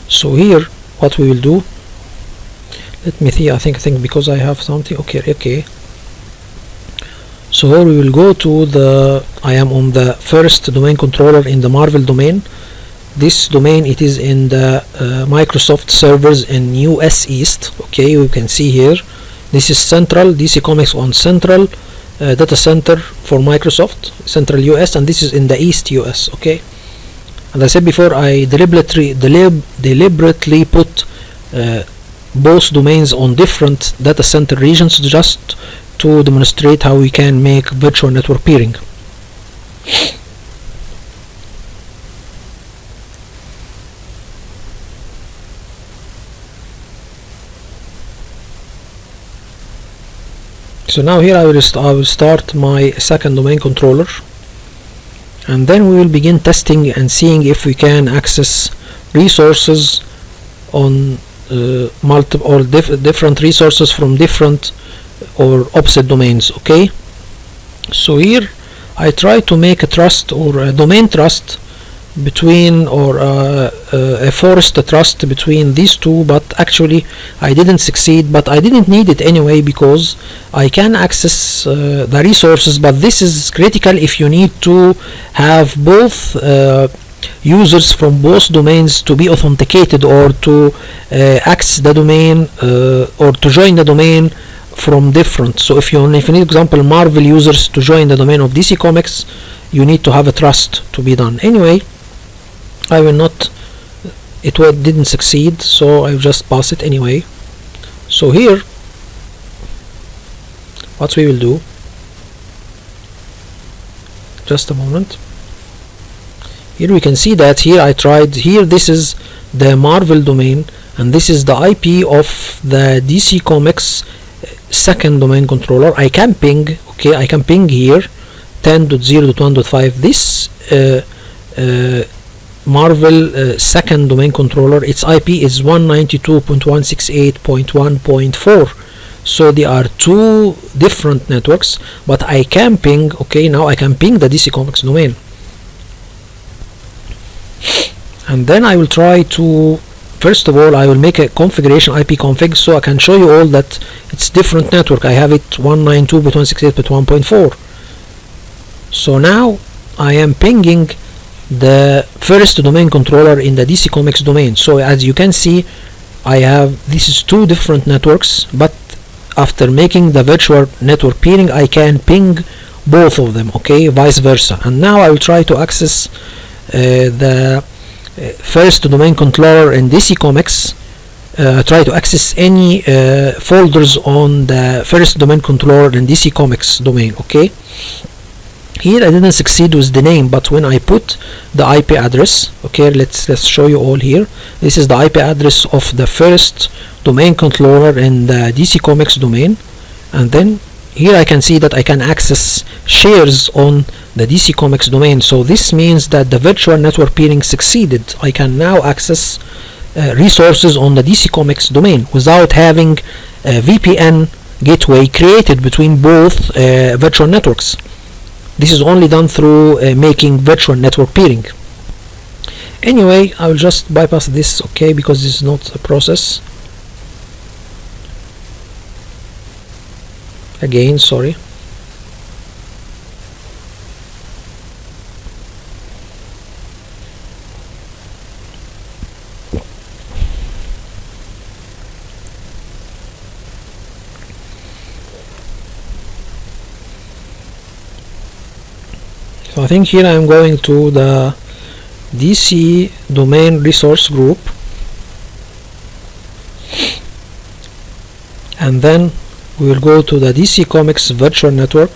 So here what we will do, let me see, I think because I have something, okay. So here we will go to the, I am on the first domain controller in the Marvel domain. This domain it is in the Microsoft servers in US East. Okay, you can see here this is central DC Comics on central data center for Microsoft central US, and this is in the East US. Okay, and I said before, I deliberately put both domains on different data center regions just to demonstrate how we can make virtual network peering. So now here I will start my second domain controller, and then we will begin testing and seeing if we can access resources on multiple or different resources from different or opposite domains. Okay, so here I try to make a trust or a domain trust between, or a forced trust between these two, but actually I didn't succeed, but I didn't need it anyway because I can access the resources. But this is critical if you need to have both users from both domains to be authenticated, or to access the domain or to join the domain from different. So if you need, example, Marvel users to join the domain of DC Comics, you need to have a trust to be done. Anyway, I will not, didn't succeed, so I'll just pass it anyway. So here what we will do, just a moment, here we can see that here I tried, here this is the Marvel domain and this is the IP of the DC Comics second domain controller. I can ping, okay, I can ping here 10.0.1.5 this Marvel second domain controller. Its IP is 192.168.1.4. so they are two different networks, but I can ping, okay, now I can ping the DC Comics domain, and then I will try to, first of all I will make a configuration IP config so I can show you all that it's different network. I have it 192.168.1.4. so now I am pinging the first domain controller in the DC Comics domain. So as you can see, I have, this is two different networks, but after making the virtual network peering I can ping both of them, okay, vice versa. And now I will try to access the first domain controller in DC Comics, try to access any folders on the first domain controller in DC Comics domain. Okay, here I didn't succeed with the name, but when I put the IP address, okay, let's show you all here. This is the IP address of the first domain controller in the DC Comics domain, and then here I can see that I can access shares on the DC Comics domain. So this means that the virtual network peering succeeded. I can now access resources on the DC Comics domain without having a VPN gateway created between both virtual networks. This is only done through making virtual network peering. Anyway, I will just bypass this, okay, because this is not a process. Again, sorry. So I think here I am going to the DC domain resource group, and then we will go to the DC Comics Virtual Network,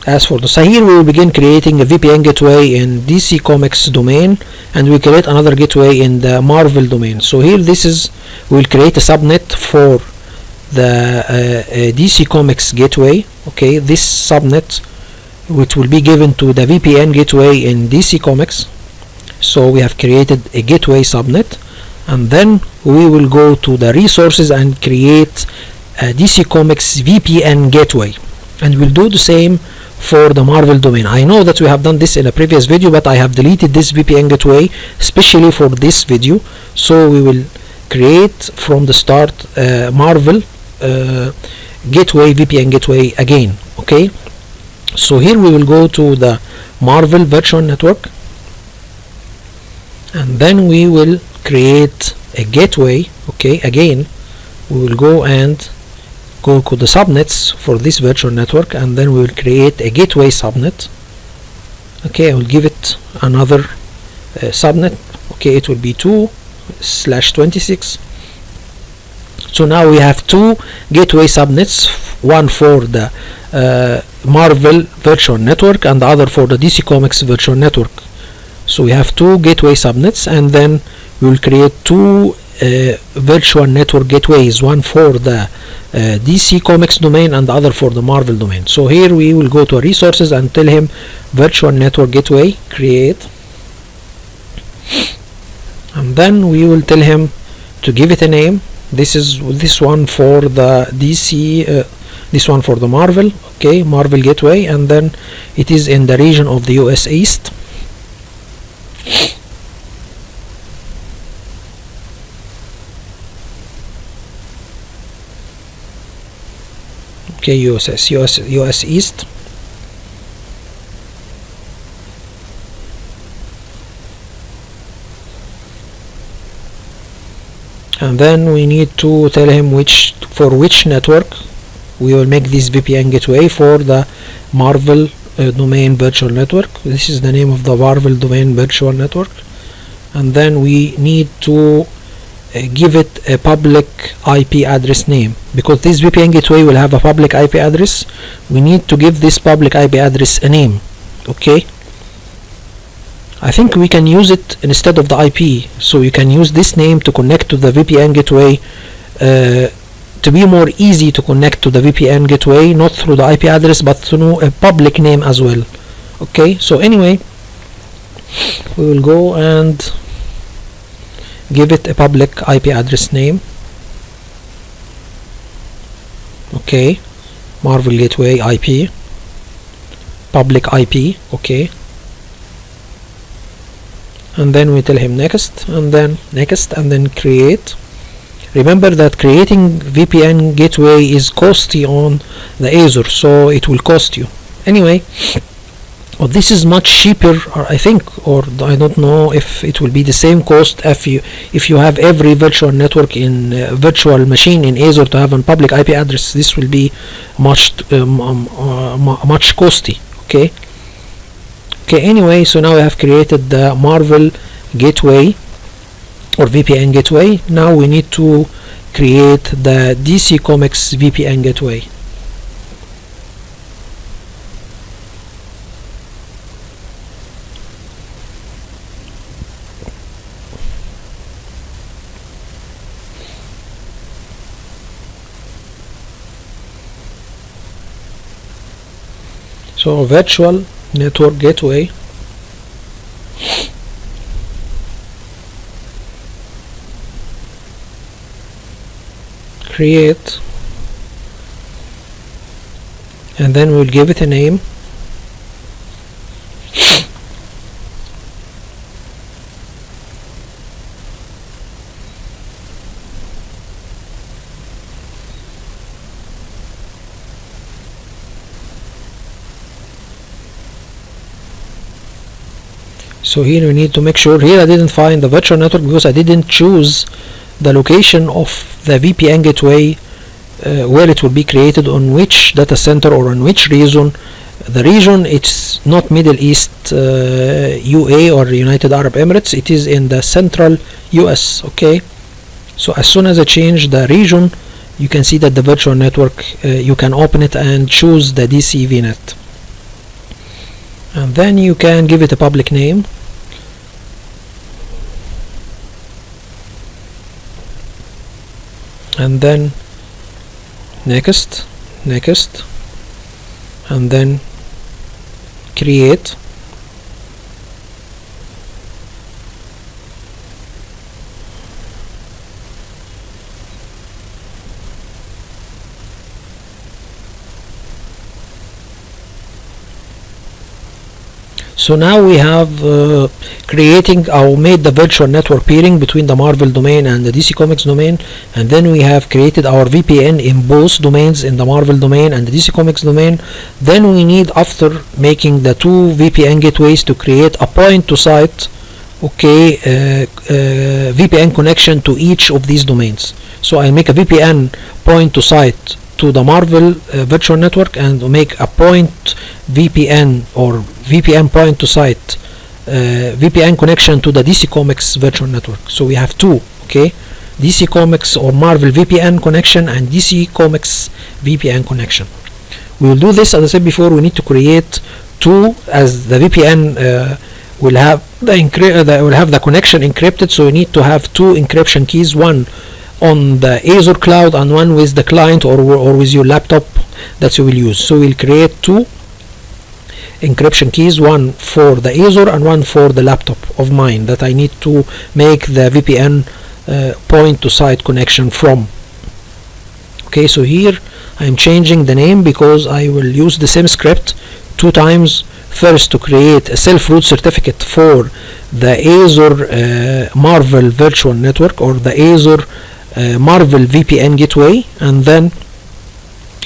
as for the so here we will begin creating a VPN gateway in DC Comics domain, and we create another gateway in the Marvel domain. So here we will create a subnet for the DC Comics gateway. Okay, this subnet which will be given to the VPN gateway in DC Comics. So we have created a gateway subnet, and then we will go to the resources and create a DC Comics VPN gateway, and we'll do the same for the Marvel domain. I know that we have done this in a previous video, but I have deleted this VPN gateway especially for this video. So we will create from the start Marvel gateway, VPN gateway again. Okay, so here we will go to the Marvel Virtual Network, and then we will create a gateway. Okay, again we will go to the subnets for this virtual network, and then we will create a gateway subnet. Okay, I will give it another subnet. Okay, it will be 2/26. So now we have two gateway subnets, one for the Marvel Virtual Network and the other for the DC Comics Virtual Network. So we have two gateway subnets, and then we will create two virtual network gateways, one for the DC Comics domain and the other for the Marvel domain. So here we will go to resources and tell him virtual network gateway create, and then we will tell him to give it a name. This one for the DC, this one for the Marvel. Okay, Marvel gateway, and then it is in the region of the US East. Okay, US East. And then we need to tell him for which network we will make this VPN gateway. For the Marvel Domain Virtual Network, this is the name of the Marvel Domain Virtual Network, and then we need to give it a public IP address name, because this VPN gateway will have a public IP address. We need to give this public IP address a name. Okay, I think we can use it instead of the IP, so you can use this name to connect to the VPN gateway, to be more easy to connect to the VPN gateway, not through the IP address but through a public name as well. Okay, so anyway, we will go and give it a public IP address name. Okay, Marvel gateway IP, public IP. Okay, and then we tell him next, and then next, and then create. Remember that creating VPN gateway is costly on the Azure, so it will cost you. Anyway, well, this is much cheaper, or I think, or I don't know if it will be the same cost if you have every virtual network in virtual machine in Azure to have a public IP address. This will be much costly. Okay. Anyway, so now we have created the Marvel gateway or VPN gateway. Now we need to create the DC Comics VPN gateway. So virtual network gateway, create, and then we'll give it a name. So here we need to make sure, here I didn't find the virtual network because I didn't choose the location of the VPN gateway where it will be created, on which data center or on which region. The region, it's not Middle East, UA or United Arab Emirates, it is in the central US. Okay, so as soon as I change the region, you can see that the virtual network, you can open it and choose the DC VNet, and then you can give it a public name. And then next, and then create. So now we have creating or made the virtual network peering between the Marvel domain and the DC Comics domain, and then we have created our VPN in both domains, in the Marvel domain and the DC Comics domain. Then we need, after making the two VPN gateways, to create a point to site, okay, VPN connection to each of these domains. So I make a VPN point to site to the Marvel virtual network, and make a point VPN or VPN point to site VPN connection to the DC Comics virtual network. So we have two, okay, DC Comics or Marvel VPN connection and DC Comics VPN connection. We will do this, as I said before. We need to create two, as the VPN will have the connection encrypted, so we need to have two encryption keys, one on the Azure cloud and one with the client or with your laptop that you will use. So we'll create two encryption keys, one for the Azure and one for the laptop of mine that I need to make the VPN point to site connection from. Okay, so here I'm changing the name because I will use the same script two times. First, to create a self-root certificate for the Azure Marvel Virtual Network or the Azure Marvel VPN Gateway, and then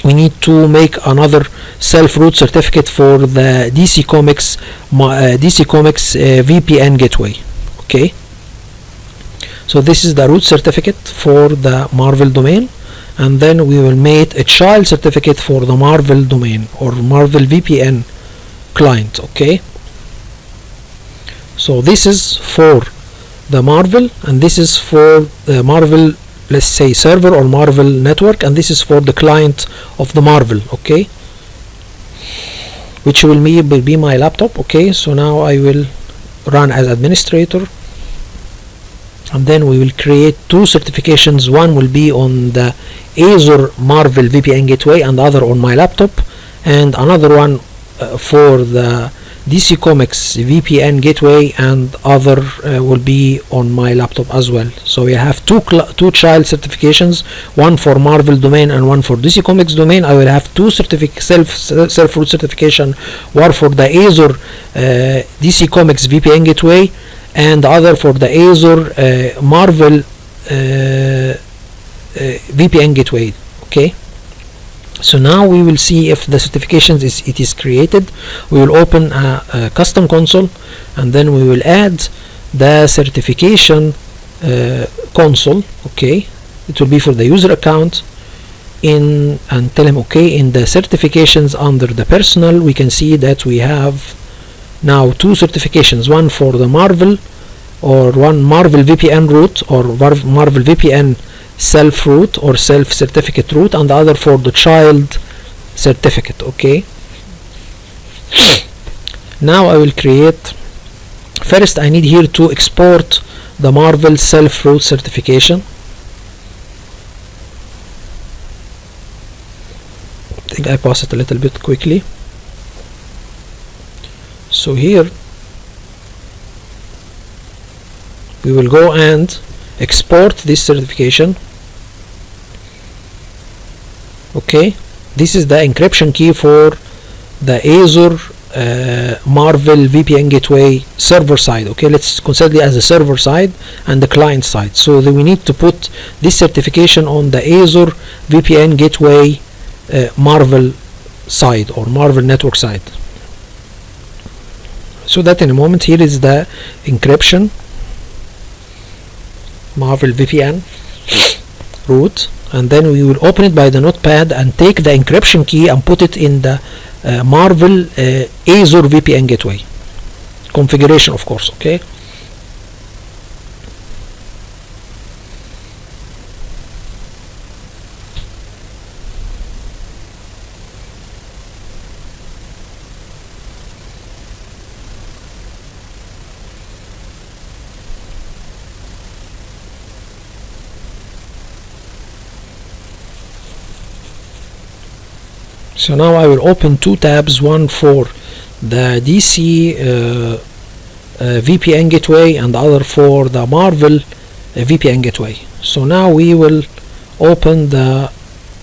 we need to make another self-root certificate for the DC Comics VPN Gateway. Okay, so this is the root certificate for the Marvel domain, and then we will make a child certificate for the Marvel domain or Marvel VPN client. Okay, so this is for the Marvel, and this is for the Marvel, let's say, server or Marvel network, and this is for the client of the Marvel. Okay, which will be my laptop. Okay, so now I will run as administrator, and then we will create two certifications. One will be on the Azure Marvel VPN Gateway and the other on my laptop, and another one for the DC Comics VPN Gateway, and other will be on my laptop as well. So we have two child certifications, one for Marvel domain and one for DC Comics domain. I will have two self-root certification, one for the Azure DC Comics VPN Gateway, and the other for the Azure Marvel VPN Gateway. Okay, so now we will see if the certifications is created. We will open a custom console, and then we will add the certification console. Okay, it will be for the user account, and tell him okay. In the certifications under the personal, we can see that we have now two certifications, one for the Marvel or one Marvel VPN root or Marvel VPN self-root or self-certificate root, and the other for the child certificate. Okay, now I will create, first I need here to export the Marvel self-root certification. I think I pass it a little bit quickly. So here we will go and export this certification. Okay, this is the encryption key for the Azure Marvel VPN Gateway server side. Okay, let's consider it as a server side and the client side. So then we need to put this certification on the Azure VPN Gateway Marvel side or Marvel network side. So that in a moment, here is the encryption Marvel VPN root, and then we will open it by the notepad and take the encryption key and put it in the Marvel Azure VPN Gateway configuration, of course. Okay, so now I will open two tabs, one for the DC VPN Gateway and the other for the Marvel VPN Gateway. So now we will open the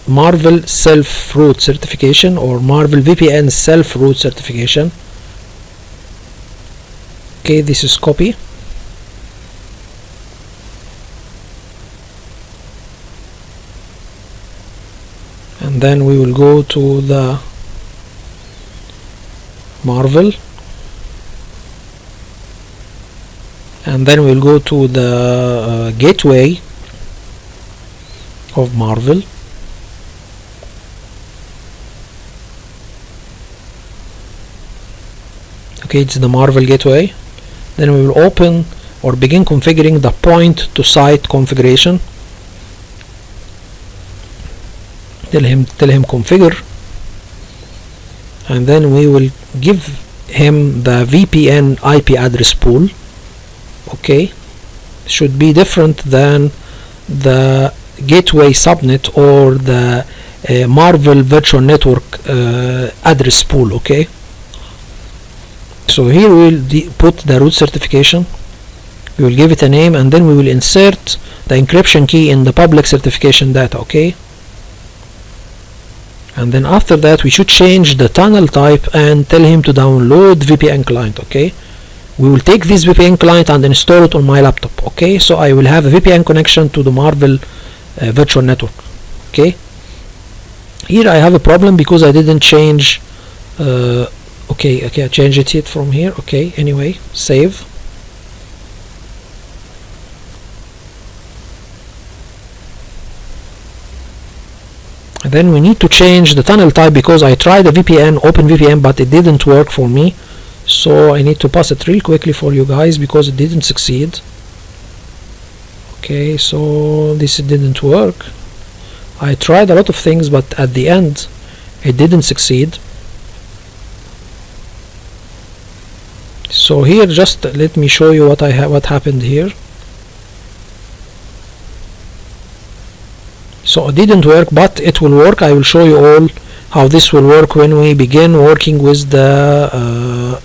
Marvel self-root certification or Marvel VPN self-root certification. Okay, this is copy. And then we will go to the Marvel, and then we'll go to the gateway of Marvel. Okay, it's the Marvel gateway. Then we will open or begin configuring the point to site configuration. Tell him configure, and then we will give him the VPN IP address pool. Okay, should be different than the gateway subnet or the Marvel Virtual Network address pool. Okay, so here we will put the root certification, we will give it a name, and then we will insert the encryption key in the public certification data. Okay, and then after that we should change the tunnel type and tell him to download VPN Client. Okay, we will take this VPN Client and install it on my laptop. Okay, so I will have a VPN connection to the Marvel Virtual Network. Okay, here I have a problem because I didn't change okay, I changed it from here. Okay, anyway, save. Then we need to change the tunnel type because I tried the VPN, OpenVPN, but it didn't work for me. So I need to pass it real quickly for you guys because it didn't succeed. Okay, so this didn't work. I tried a lot of things, but at the end it didn't succeed. So here, just let me show you what happened here. So it didn't work, but it will work. I will show you all how this will work when we begin working with the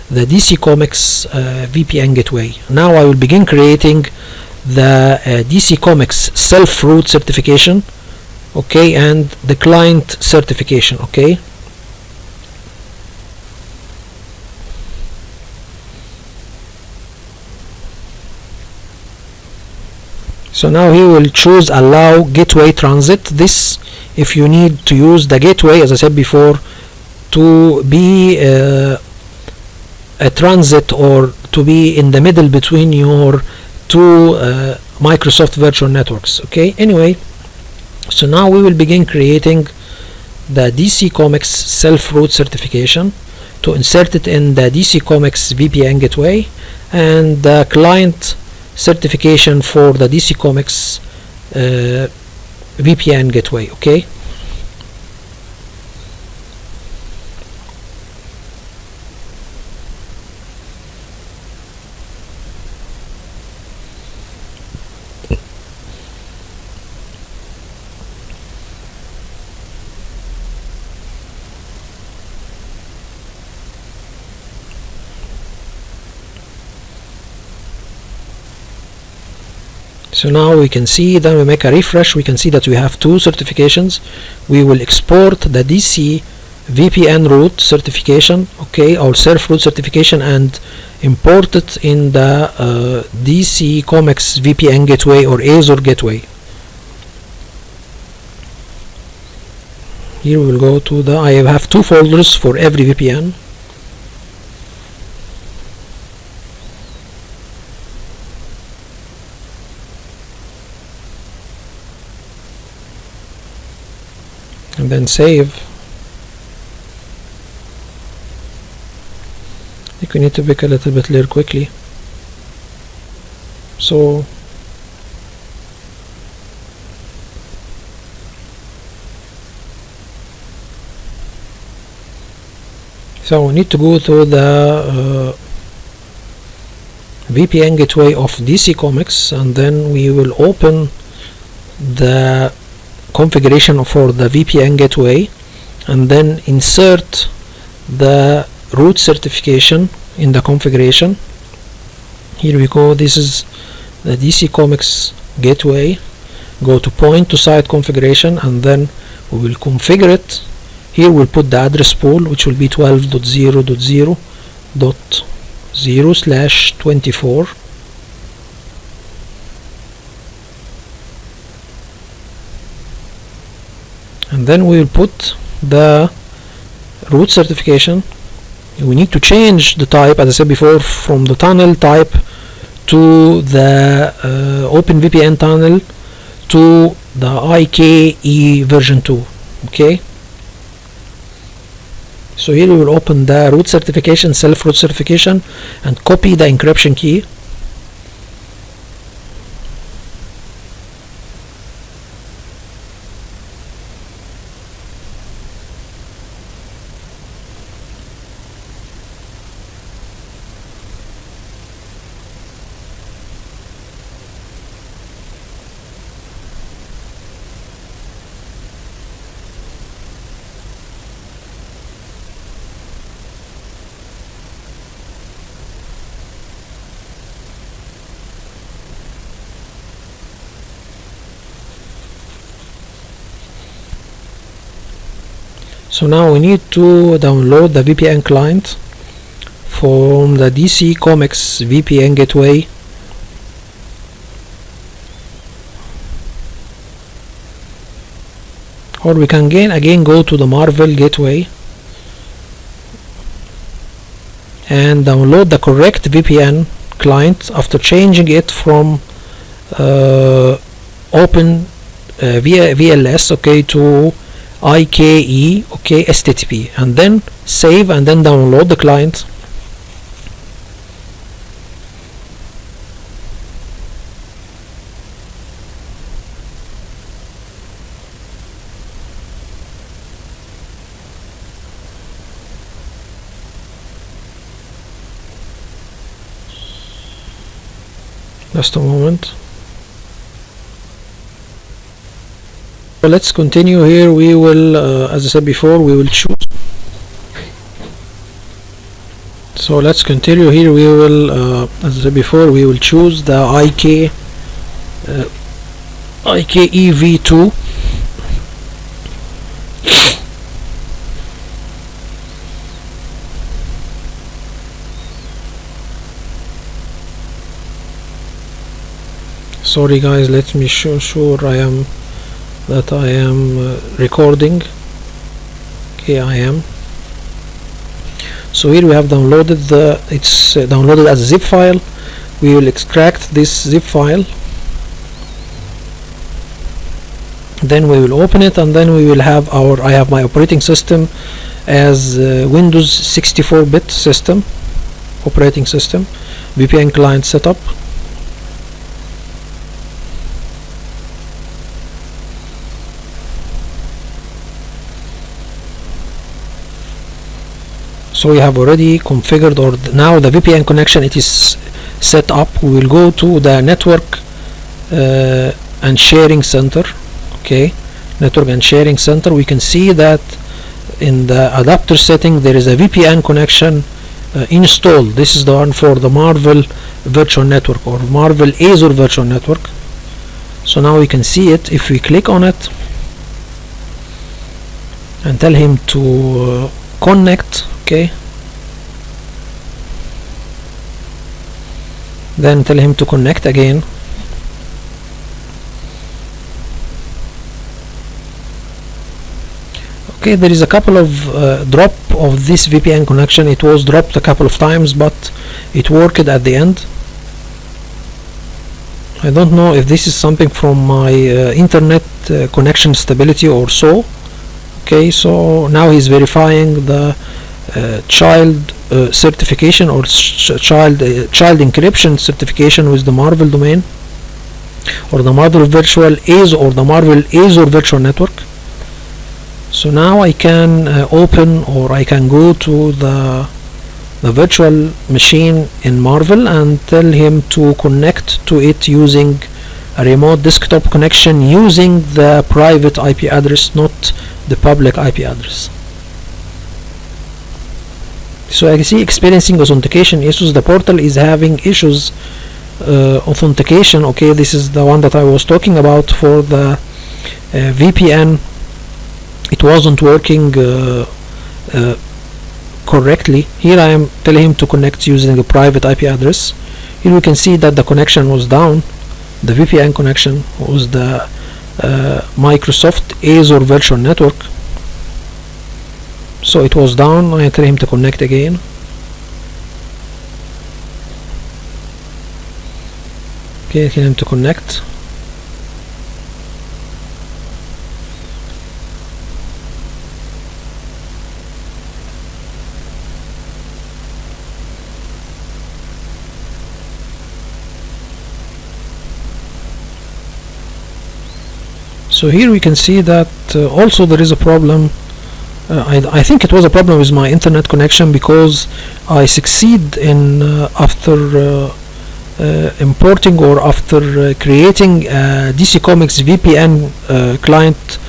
DC Comics VPN Gateway. Now I will begin creating the DC Comics self-root certification, okay, and the client certification. Okay, so now he will choose allow gateway transit. This, if you need to use the gateway, as I said before, to be a transit or to be in the middle between your two Microsoft virtual networks. Okay, anyway, so now we will begin creating the DC Comics self-root certification to insert it in the DC Comics VPN Gateway, and the client certification for the DC Comics VPN Gateway. Okay, so now we can see, then we make a refresh, we can see that we have two certifications. We will export the DC VPN root certification, okay, or self-root certification, and import it in the DC Comics VPN Gateway or Azure Gateway. Here we will go to the, I have two folders for every VPN. and then save. I think we need to pick a little bit layer quickly. So we need to go to the VPN Gateway of DC Comics, and then we will open the configuration for the VPN Gateway, and then insert the root certification in the configuration. Here we go. This is the DC Comics Gateway. Go to point to site configuration, and then we will configure it. Here we'll put the address pool, which will be 12.0.0.0/24. And then we will put the root certification. We need to change the type, as I said before, from the tunnel type to the OpenVPN tunnel to the IKE version 2. Okay. So here we will open the root certification, self root certification, and copy the encryption key. So now we need to download the VPN client from the DC Comics VPN Gateway. Or we can again go to the Marvel Gateway and download the correct VPN client after changing it from Open VLS, okay, to IKE, okay, STTP, and then save and then download the client. Just a moment. So let's continue here. We will, as I said before, we will choose. So let's continue here. We will, as I said before, we will choose the IKE v2. Sorry guys, let me sure I am recording. Okay, I am. So here we have downloaded it's downloaded as a zip file. We will extract this zip file, then we will open it, and then we will have I have my operating system as Windows 64-bit system operating system, VPN Client setup. So we have already configured, or now the VPN connection, it is set up. We will go to the network and sharing center. Okay, network and sharing center. We can see that in the adapter setting there is a VPN connection installed. This is the one for the Marvel Virtual Network or Marvel Azure Virtual Network. So now we can see it. If we click on it and tell him to connect, okay, then tell him to connect again. Okay, there is a couple of drop of this VPN connection. It was dropped a couple of times, but it worked at the end. I don't know if this is something from my internet connection stability or so, Okay, so now he's verifying the child certification or child encryption certification with the Marvel domain or the Marvel Virtual Azure or the Marvel Azure Virtual Network. So now I can open, or I can go to the virtual machine in Marvel and tell him to connect to it using a remote desktop connection using the private IP address, not the public IP address. So I can see experiencing authentication issues. The portal is having issues authentication. Okay, this is the one that I was talking about for the VPN. It wasn't working correctly. Here I am telling him to connect using a private IP address. Here we can see that the connection was down. The VPN connection was the Microsoft Azure Virtual Network. So it was down. I tell him to connect again. Okay, I tell him to connect. So here we can see that also there is a problem. I think it was a problem with my internet connection, because I succeed in after importing or after creating a DC Comics VPN client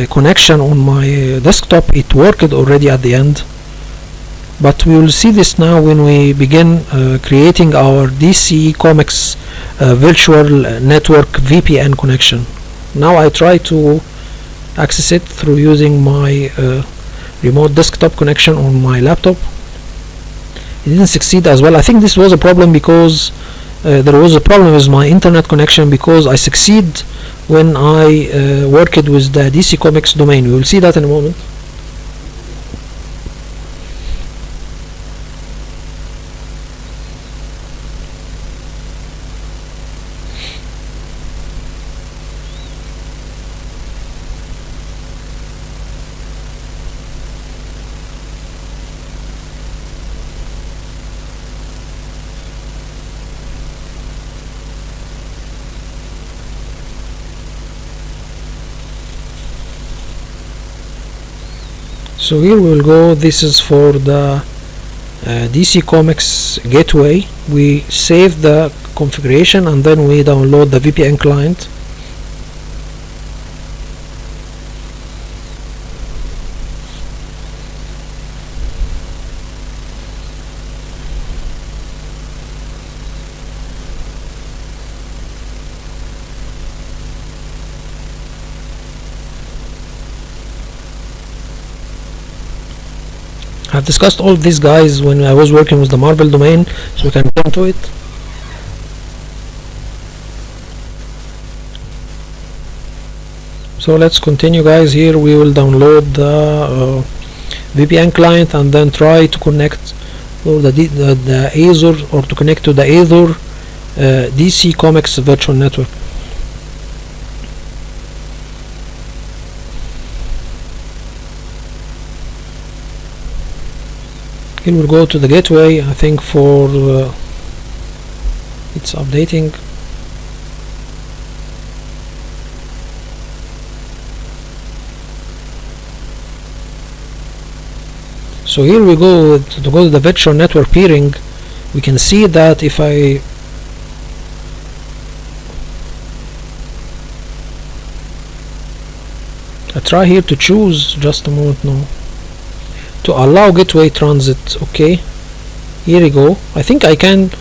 connection on my desktop. It worked already at the end, but we will see this now when we begin creating our DC Comics virtual network VPN connection. Now I try to access it through using my remote desktop connection on my laptop. It didn't succeed as well. I think this was a problem because there was a problem with my internet connection, because I succeed when I worked with the DC Comics domain. We will see that in a moment. So here we will go. This is for the DC Comics Gateway. We save the configuration and then we download the VPN client. I've discussed all of these guys when I was working with the Marvel domain, so we can get into it. So let's continue, guys. Here we will download the VPN client and then try to connect to the Azure, or to connect to the Azure DC Comics Virtual Network. Here we'll go to the gateway. I think for it's updating. So here we go to go to the virtual network peering. We can see that if I try here to choose, just a moment now, to allow gateway transit. Okay, here we go. I think I can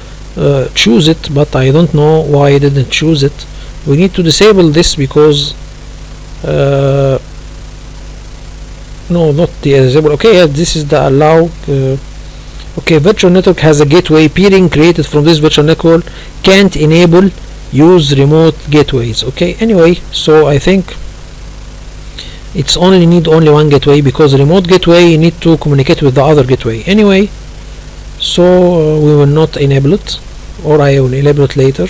choose it, but I don't know why I didn't choose it. We need to disable this because no, not disable. Okay, yeah, this is the allow. Okay, virtual network has a gateway peering created from this virtual network, can't enable use remote gateways. Okay, anyway, so I think it's only one gateway, because remote gateway need to communicate with the other gateway anyway. So we will not enable it, or I will enable it later.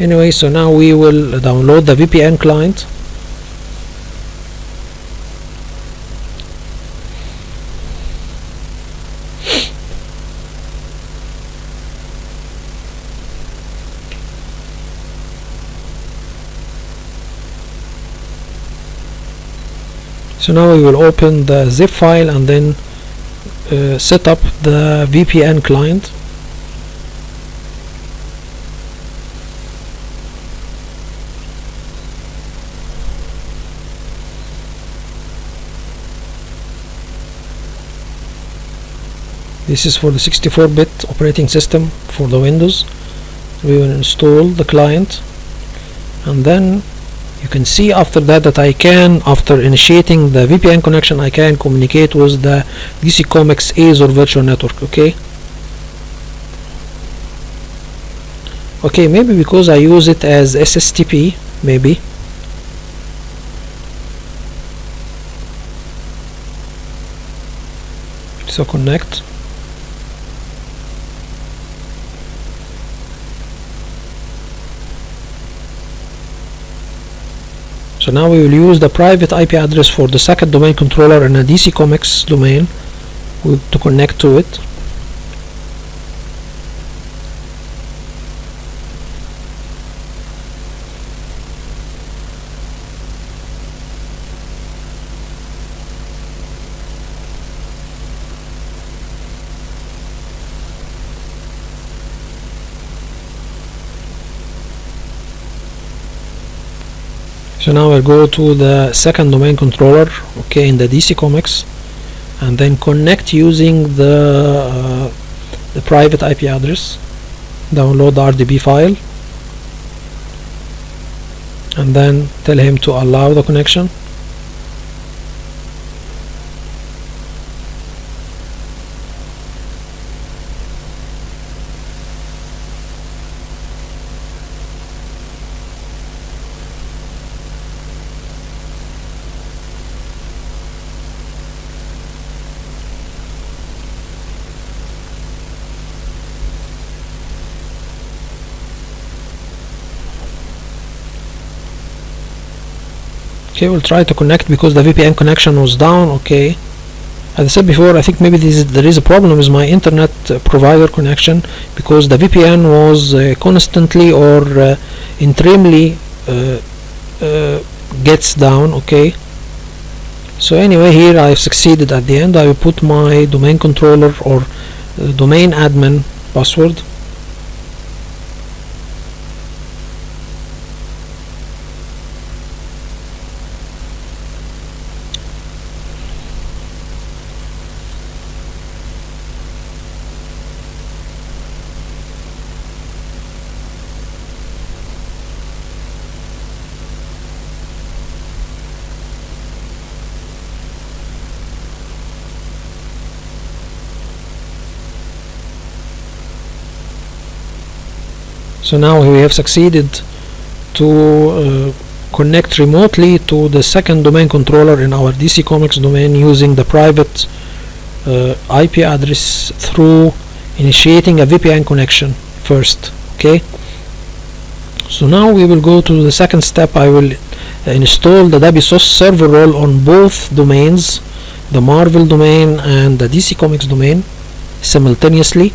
Anyway, so now we will download the VPN client. So now we will open the zip file and then set up the VPN client. This is for the 64-bit operating system for the Windows. We will install the client, and then you can see after that I can, after initiating the VPN connection, I can communicate with the DC Comex Azure Virtual Network. Okay, maybe because I use it as SSTP, maybe. So connect. So now we will use the private IP address for the second domain controller in a DC Comex domain to connect to it. So now I'll go to the second domain controller, in the DC Comex, and then connect using the private IP address. Download the RDB file, and then tell him to allow the connection. Okay, we'll try to connect because the VPN connection was down. As I said before, I think maybe there is a problem with my internet provider connection, because the VPN was constantly or interimly gets down. So anyway, here I've succeeded at the end. I will put my domain controller or domain admin password. So now we have succeeded to connect remotely to the second domain controller in our DC Comex domain using the private IP address through initiating a VPN connection first. So now we will go to the second step. I will install the Wsos Server Role on both domains, the Marvel domain and the DC Comex domain, simultaneously.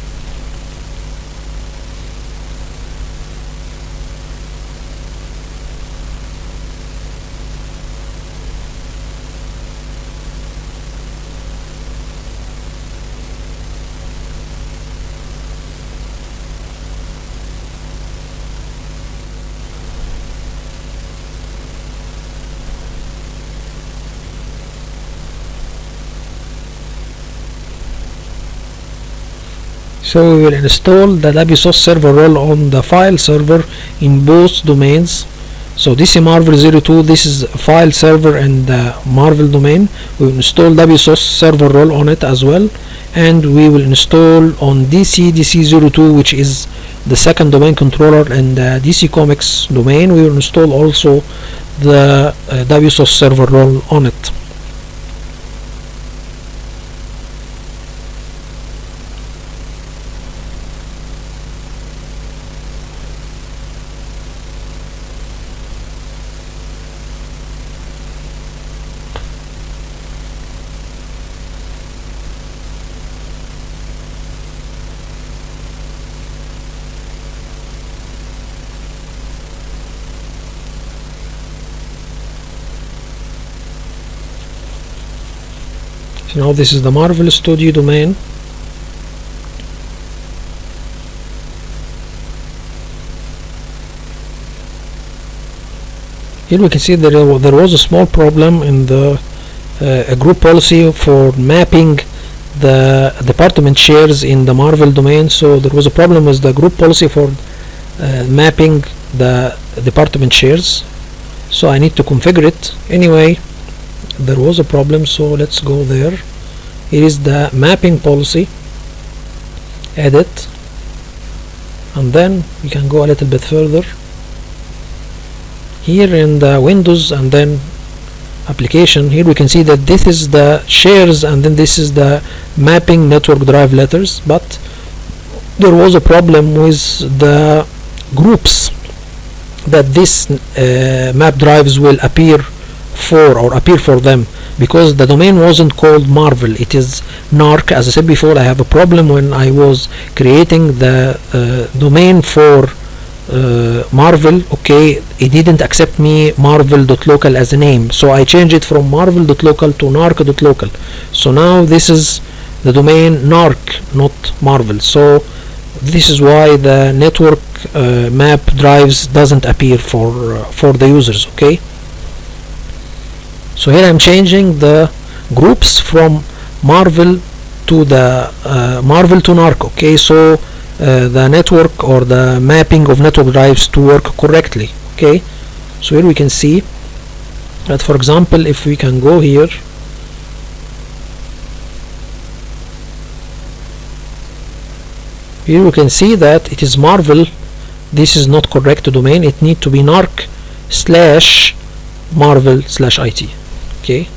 So we will install the Wsos Server Role on the file server in both domains. So this is Marvel 02, this is file server and the Marvel domain. We will install Wsos Server Role on it as well, and we will install on DC02, which is the second domain controller and the DC Comex domain. We will install also the Wsos Server Role on it. So now this is the Marvel Studio domain. Here we can see that there was a small problem in the group policy for mapping the department shares in the Marvel domain. So there was a problem with the group policy for mapping the department shares. So I need to configure it. Anyway, there was a problem, so let's go there. Here is the mapping policy, edit, and then we can go a little bit further. Here in the Windows and then application, here we can see that this is the shares and then this is the mapping network drive letters, but there was a problem with the groups that this map drives will appear for them, because the domain wasn't called Marvel, it is NARC. As I said before, I have a problem when I was creating the domain for Marvel. Okay, it didn't accept me marvel.local as a name, so I changed it from marvel.local to narc.local. So now this is the domain NARC, not Marvel. So this is why the network map drives doesn't appear for the users. Okay, so here I'm changing the groups from Marvel to the Marvel to NARC. Okay, so the network or the mapping of network drives to work correctly. Okay, so here we can see that, for example, if we can go here, we can see that it is Marvel. This is not correct domain, it need to be narc/marvel/it. Okay,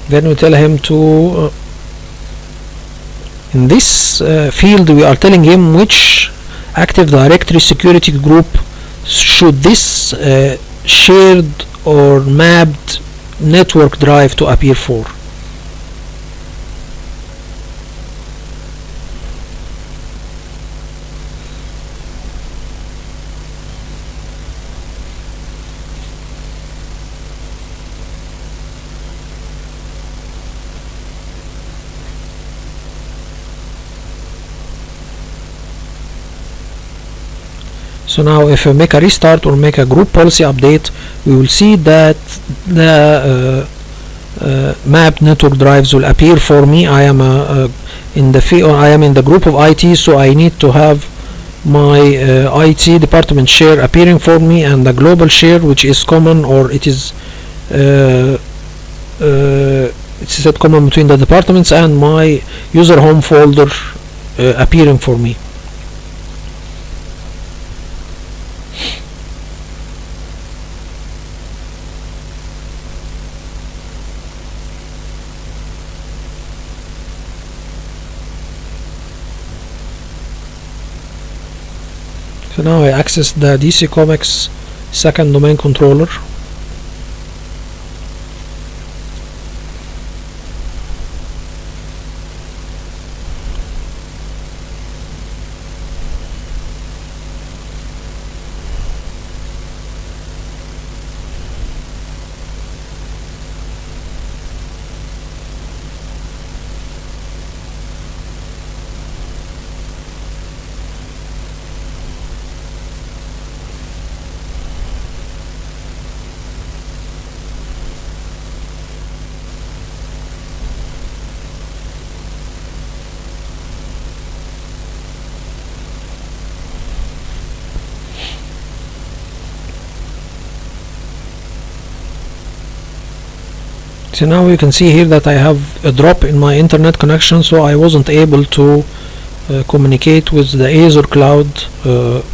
then we tell him to in this field we are telling him which Active Directory security group should this shared or mapped network drive to appear for. So now if I make a restart or make a group policy update, we will see that the mapped network drives will appear for me. I am in the group of IT, so I need to have my IT department share appearing for me, and the global share, which is common, or it is it's set common between the departments, and my user home folder appearing for me. So now I access the DC Comics second domain controller. So now you can see here that I have a drop in my internet connection, so I wasn't able to communicate with the Azure Cloud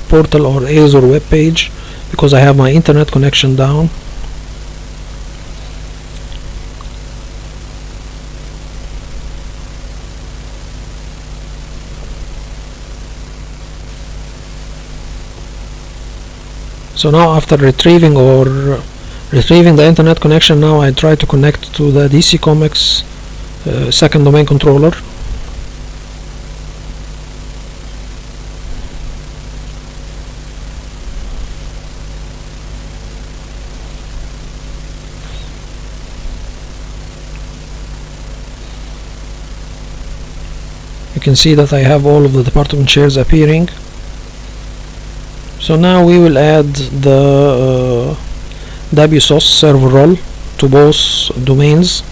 portal or Azure web page because I have my internet connection down. So now after retrieving the internet connection, now I try to connect to the DC Comex second domain controller. You can see that I have all of the department shares appearing. So now we will add the Wsos Server Role to both domains.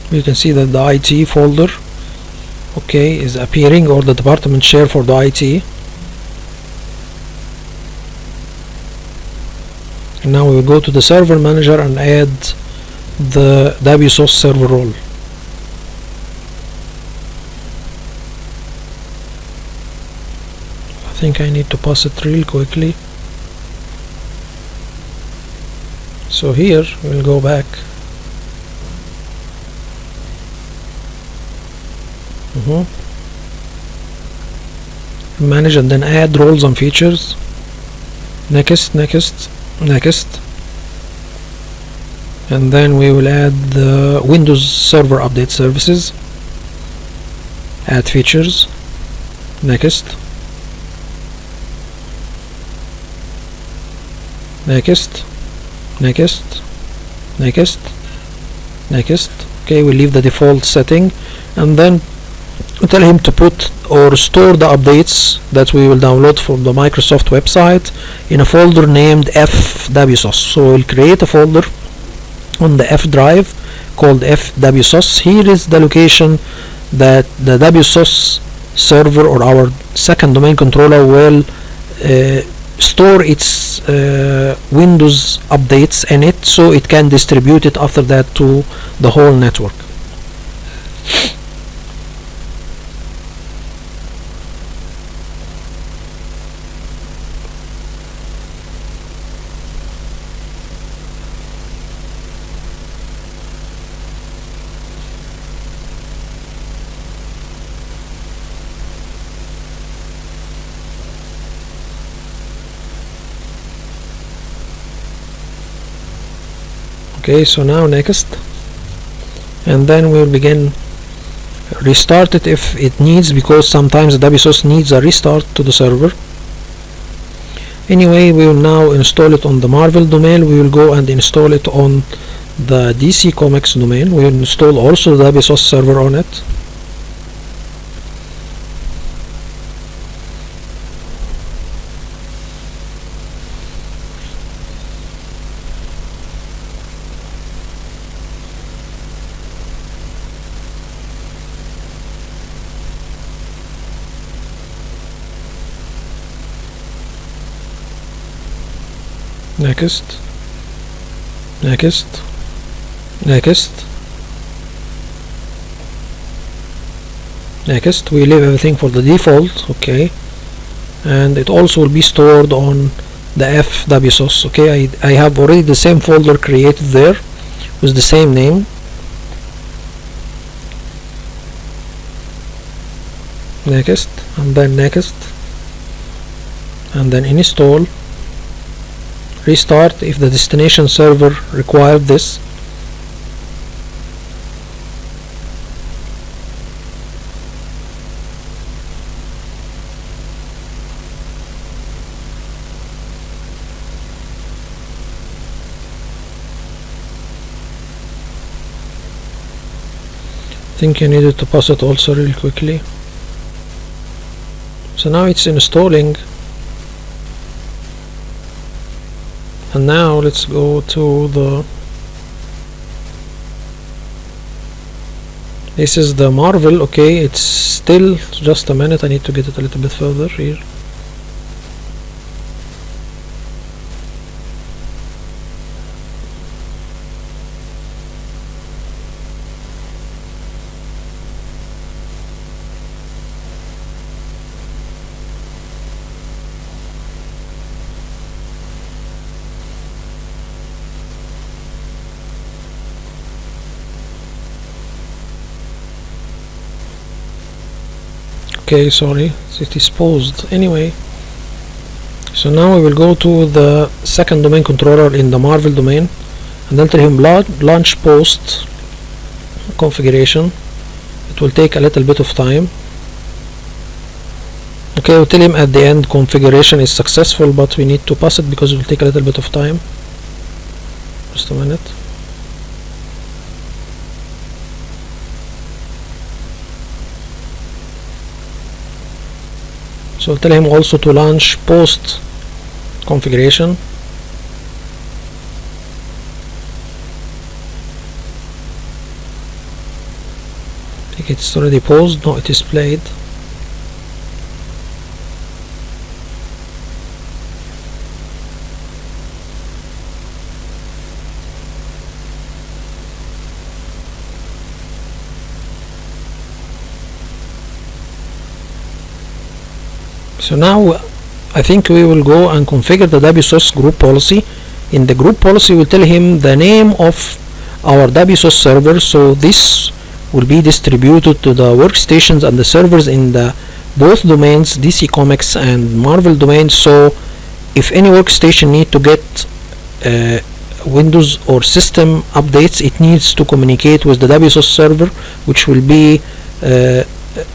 You can see that the IT folder, okay, is appearing, or the department share for the IT. And now we will go to the server manager and add the Wsos Server Role. I think I need to pass it real quickly. So here we'll go back. Manage and then add roles and features. Next, and then we will add the Windows Server Update Services. Add features. Next. Okay, we leave the default setting, and then we tell him to put or store the updates that we will download from the Microsoft website in a folder named fwsos. So we'll create a folder on the F drive called fwsos. Here is the location that the Wsos server, or our second domain controller, will store its Windows updates in it, so it can distribute it after that to the whole network. Okay, so now next, and then we'll begin restart it if it needs, because sometimes the Wsos needs a restart to the server. Anyway, we will now install it on the Marvel domain. We will go and install it on the DC Comex domain. We will install also the Wsos server on it. Next, we leave everything for the default, okay, and it also will be stored on the fwsos. Okay, I have already the same folder created there with the same name. Next, and then install. Restart if the destination server required this. I think you needed to pause it also real quickly. So now it's installing. And now let's go to this is the Marvel. Okay, it's still just a minute. I need to get it a little bit further here. Okay, sorry, it is paused anyway. So now we will go to the second domain controller in the Marvel domain and enter him launch post configuration. It will take a little bit of time. Okay, we'll tell him at the end configuration is successful, but we need to pass it because it will take a little bit of time. Just a minute. So tell him also to launch post configuration. I think it's already paused. No, it is played. So now I think we will go and configure the Wsos group policy. In the group policy we'll tell him the name of our Wsos server, so this will be distributed to the workstations and the servers in the both domains, DC Comics and Marvel domains. So if any workstation need to get Windows or system updates, it needs to communicate with the Wsos server, which will be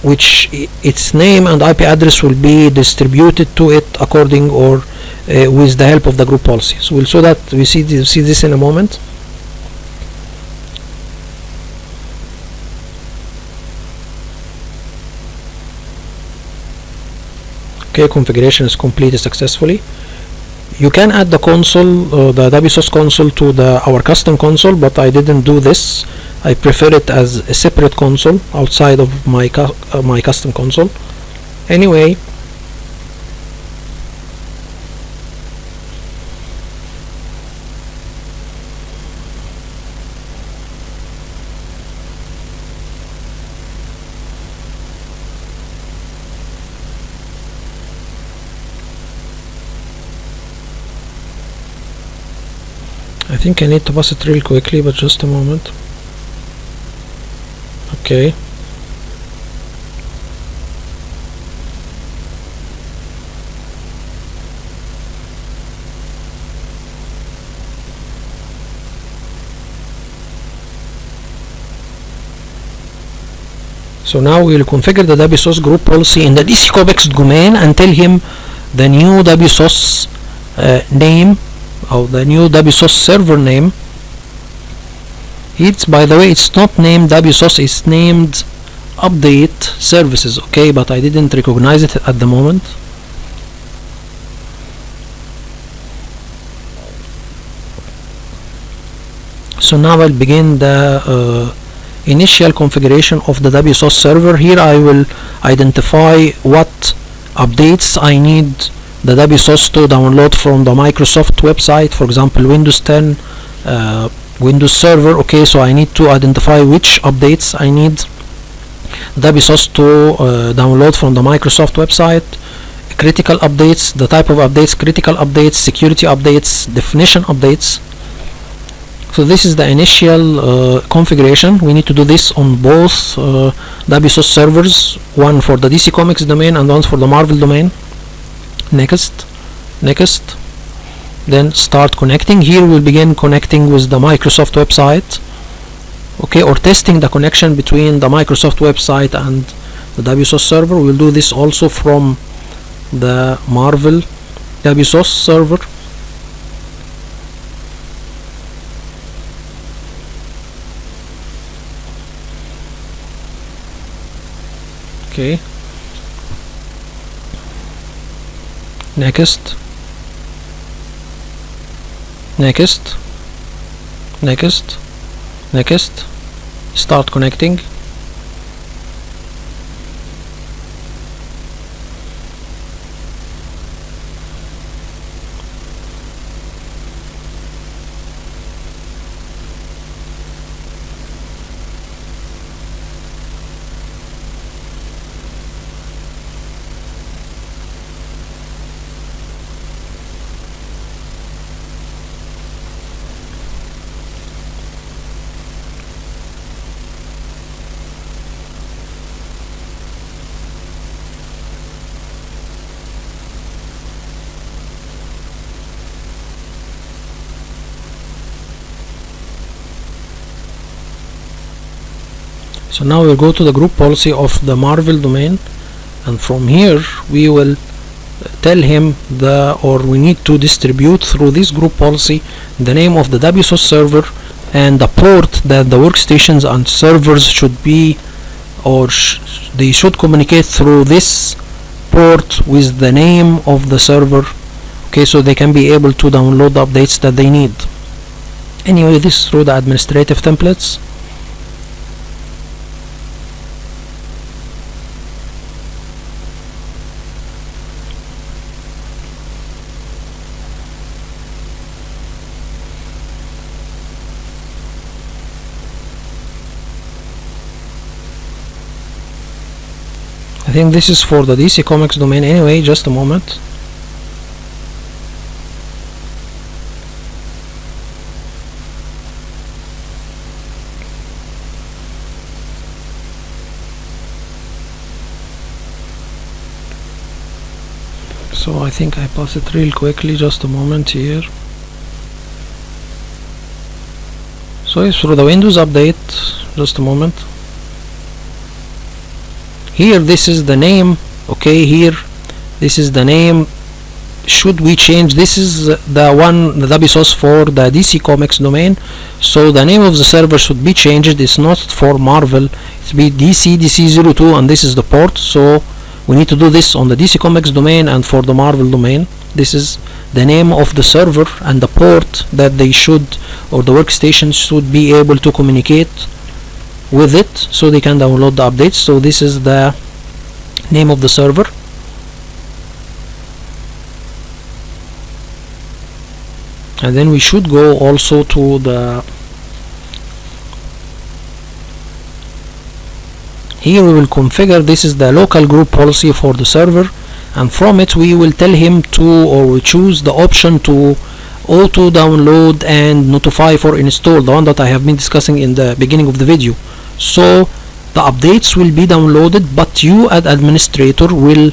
which its name and IP address will be distributed to it according or with the help of the group policy. So we'll show that we see this in a moment. Okay, configuration is completed successfully. You can add the console, the Wsos console to our custom console, but I didn't do this. I prefer it as a separate console outside of my custom console. Anyway, I think I need to pass it real quickly, but just a moment. Okay. So now we will configure the Wsos group policy in the DC Comics domain and tell him the new Wsos name, or the new Wsos server name. It's, by the way, it's not named Wsos, it's named update services, okay, but I didn't recognize it at the moment. So now I'll begin the initial configuration of the Wsos server. Here I will identify what updates I need the Wsos to download from the Microsoft website, for example Windows 10, Windows Server. Okay, so I need to identify which updates I need Wsos to download from the Microsoft website. Critical updates, the type of updates, critical updates, security updates, definition updates. So this is the initial configuration. We need to do this on both Wsos servers, one for the DC Comics domain and one for the Marvel domain. Next, then start connecting. Here we'll begin connecting with the Microsoft website, okay, or testing the connection between the Microsoft website and the Wsos server. We'll do this also from the Marvel Wsos server. Okay, next, start connecting. So now we'll go to the group policy of the Marvel domain, and from here we will tell him we need to distribute through this group policy the name of the Wsos server and the port that the workstations and servers should be, they should communicate through this port with the name of the server, okay, so they can be able to download the updates that they need. Anyway, this is through the administrative templates. I think this is for the DC Comics domain. Anyway, just a moment. So I think I pass it real quickly, just a moment here. So it's through the Windows update, just a moment. Here this is the name, okay, here this is the name. Should we change, this is the Wsos for the DC Comics domain, so the name of the server should be changed. It's not for Marvel, it's be DC02, and this is the port, so we need to do this on the DC Comics domain. And for the Marvel domain, this is the name of the server and the port that they should, or the workstation should be able to communicate with it, so they can download the updates. So this is the name of the server. And then we should go also to the, here we will configure, this is the local group policy for the server, and from it we will tell him to, or we choose the option to auto download and notify for install, the one that I have been discussing in the beginning of the video. So the updates will be downloaded, but you as administrator will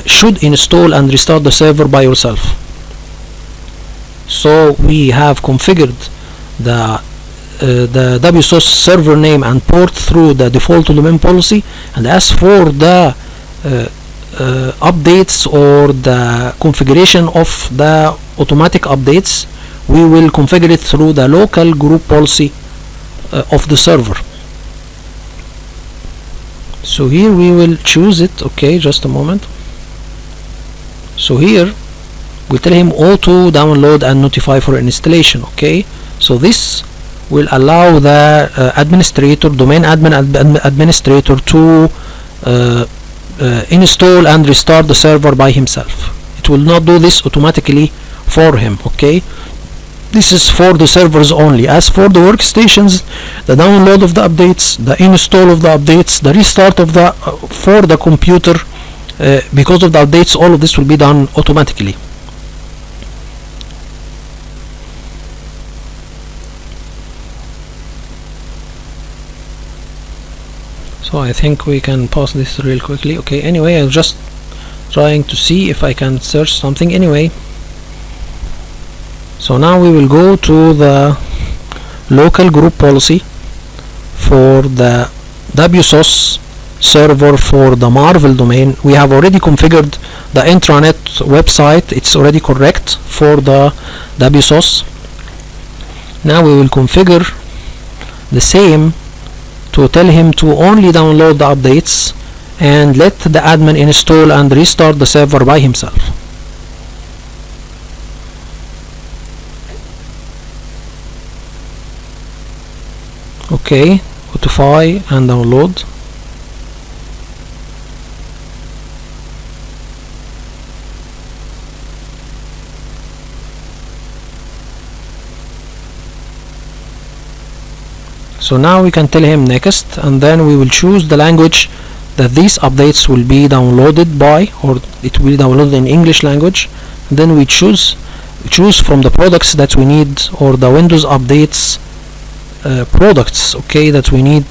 should install and restart the server by yourself. So we have configured the Wsos server name and port through the default domain policy, and as for the updates or the configuration of the automatic updates, we will configure it through the local group policy of the server. So here we will choose it, okay, just a moment. So here we tell him auto download and notify for installation, okay. So this will allow the administrator, domain administrator to install and restart the server by himself. It will not do this automatically for him, okay. This is for the servers only. As for the workstations, the download of the updates, the install of the updates, the restart of the for the computer, because of the updates, all of this will be done automatically. So I think we can pause this real quickly. Okay, anyway, I'm just trying to see if I can search something. Anyway, so now we will go to the local group policy for the Wsos server for the Marvel domain. We have already configured the intranet website. It's already correct for the Wsos. Now we will configure the same to tell him to only download the updates and let the admin install and restart the server by himself. Okay, notify and download. So now we can tell him next, and then we will choose the language that these updates will be downloaded by, or it will be downloaded in English language. And then we choose from the products that we need, or the Windows updates products, okay, that we need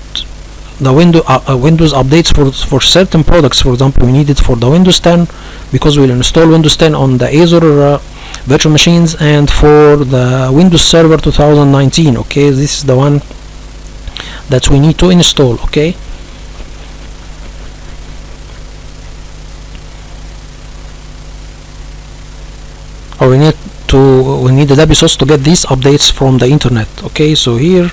the Windows updates for certain products. For example, we need it for the Windows 10 because we'll install Windows 10 on the Azure virtual machines, and for the Windows Server 2019, okay, this is the one that we need to install. Okay, or we need the Wsos to get these updates from the internet. Okay, so here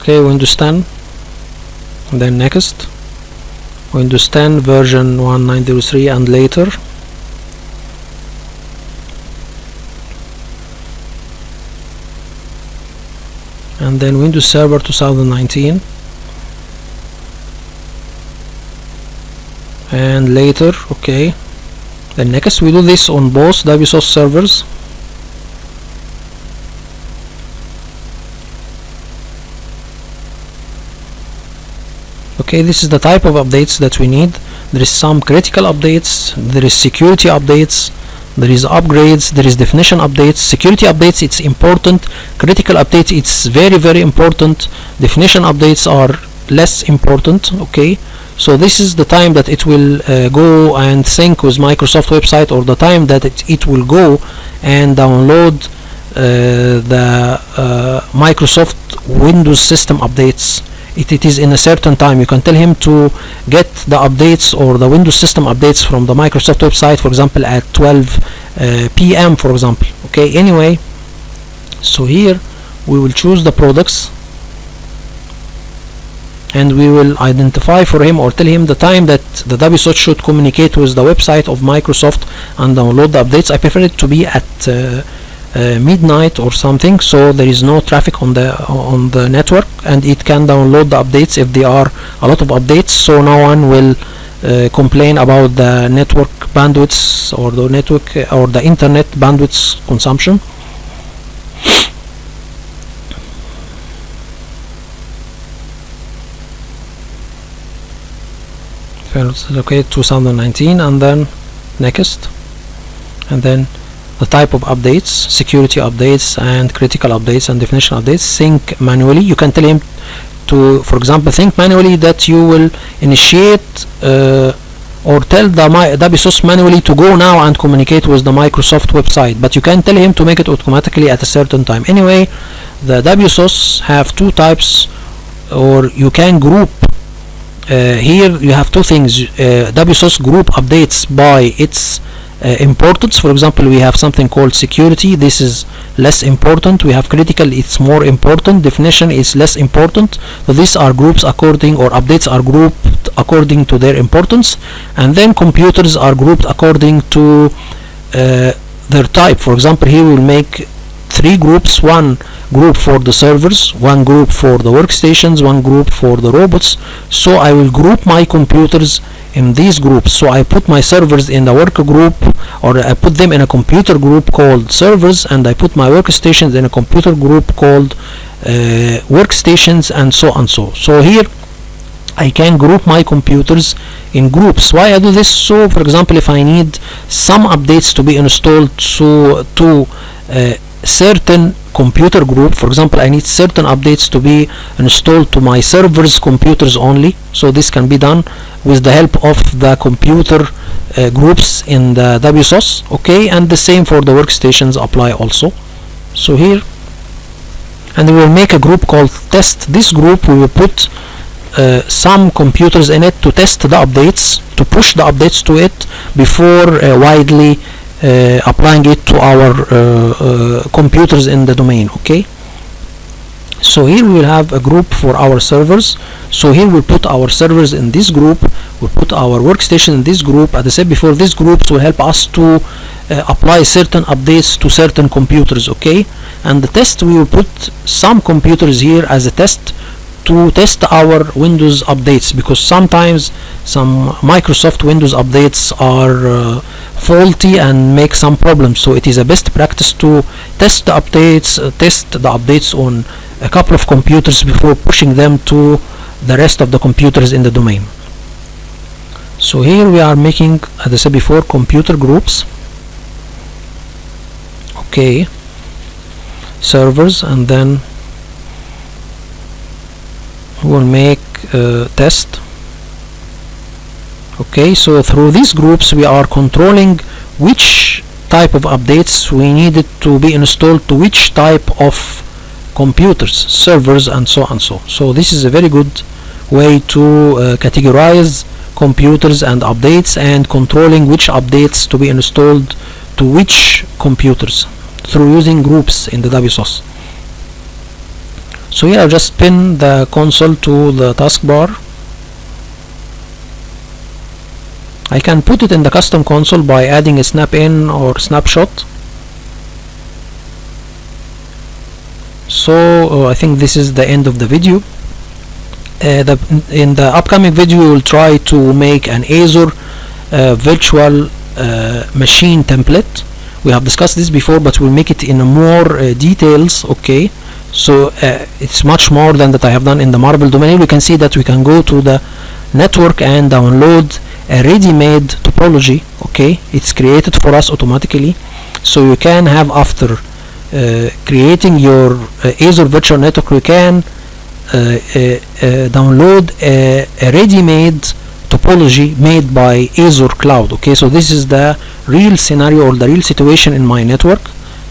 Windows 10, and then next, Windows 10 version 1903 and later, and then Windows Server 2019, and later. Okay, then next we do this on both Wsos servers. Okay, this is the type of updates that we need. There is some critical updates, there is security updates, there is upgrades, there is definition updates. Security updates, it's important. Critical updates, it's very important. Definition updates are less important. Okay, so this is the time that it will go and sync with Microsoft website, or the time that it will go and download the Microsoft Windows system updates. It is in a certain time. You can tell him to get the updates or the Windows system updates from the Microsoft website, for example at 12 p.m. for example. Okay, anyway, so here we will choose the products, and we will identify for him or tell him the time that the Wsos should communicate with the website of Microsoft and download the updates. I prefer it to be at midnight or something, so there is no traffic on the network, and it can download the updates if there are a lot of updates, so no one will complain about the network bandwidths or the network or the internet bandwidth consumption. Okay, 2019, and then next, and then the type of updates, security updates and critical updates and definition updates. Sync manually. You can tell him to, for example, think manually that you will initiate or tell the Wsos manually to go now and communicate with the Microsoft website, but you can tell him to make it automatically at a certain time. Anyway, the Wsos have two types, or you can group. Here you have two things. Wsos group updates by its importance. For example, we have something called security. This is less important. We have critical, it's more important. Definition is less important. So these are groups according, or updates are grouped according to their importance, and then computers are grouped according to their type. For example, here we'll make three groups: one group for the servers, one group for the workstations, one group for the robots. So I will group my computers in these groups. So I put my servers in the work group, or I put them in a computer group called servers, and I put my workstations in a computer group called workstations, and so on. So here I can group my computers in groups. Why I do this? So for example, if I need some updates to be installed to certain computer group, for example, I need certain updates to be installed to my servers computers only, so this can be done with the help of the computer groups in the Wsos. Okay, and the same for the workstations apply also. So here, and we will make a group called test. This group we will put some computers in it to test the updates, to push the updates to it before widely applying it to our computers in the domain. Okay, so here we will have a group for our servers. So here we'll put our servers in this group, we'll put our workstation in this group. As I said before, these groups will help us to apply certain updates to certain computers. Okay, and the test, we will put some computers here as a test to test our Windows updates, because sometimes some Microsoft Windows updates are faulty and make some problems. So it is a best practice to test the updates on a couple of computers before pushing them to the rest of the computers in the domain. So here we are making, as I said before, computer groups. Okay, servers, and then we'll make test. Okay, so through these groups we are controlling which type of updates we needed to be installed to which type of computers, servers, and so on. So this is a very good way to categorize computers and updates, and controlling which updates to be installed to which computers through using groups in the WSOS. So here I'll just pin the console to the taskbar. I can put it in the custom console by adding a snap in or snapshot. So I think this is the end of the video. In the upcoming video we will try to make an Azure virtual machine template. We have discussed this before, but we'll make it in more details. Okay, so it's much more than that I have done in the Marvel Domain. We can see that we can go to the network and download a ready-made topology. Okay, it's created for us automatically, so you can have, after creating your Azure virtual network, you can download a ready-made topology made by Azure Cloud. Okay, so this is the real scenario or the real situation in my network.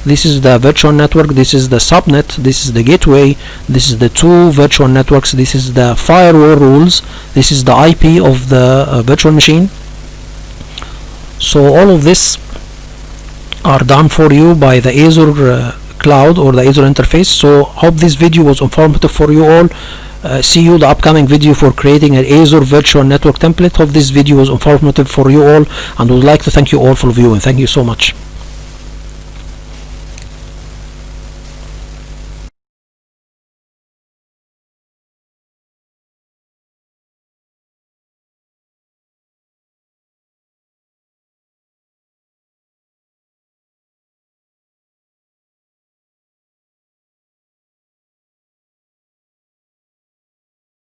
This is the virtual network, this is the subnet, this is the gateway, this is the two virtual networks, this is the firewall rules, this is the IP of the virtual machine. So all of this are done for you by the Azure Cloud or the Azure interface. So hope this video was informative for you all. See you the upcoming video for creating an Azure virtual network template. Hope this video was informative for you all, and would like to thank you all for viewing. Thank you so much.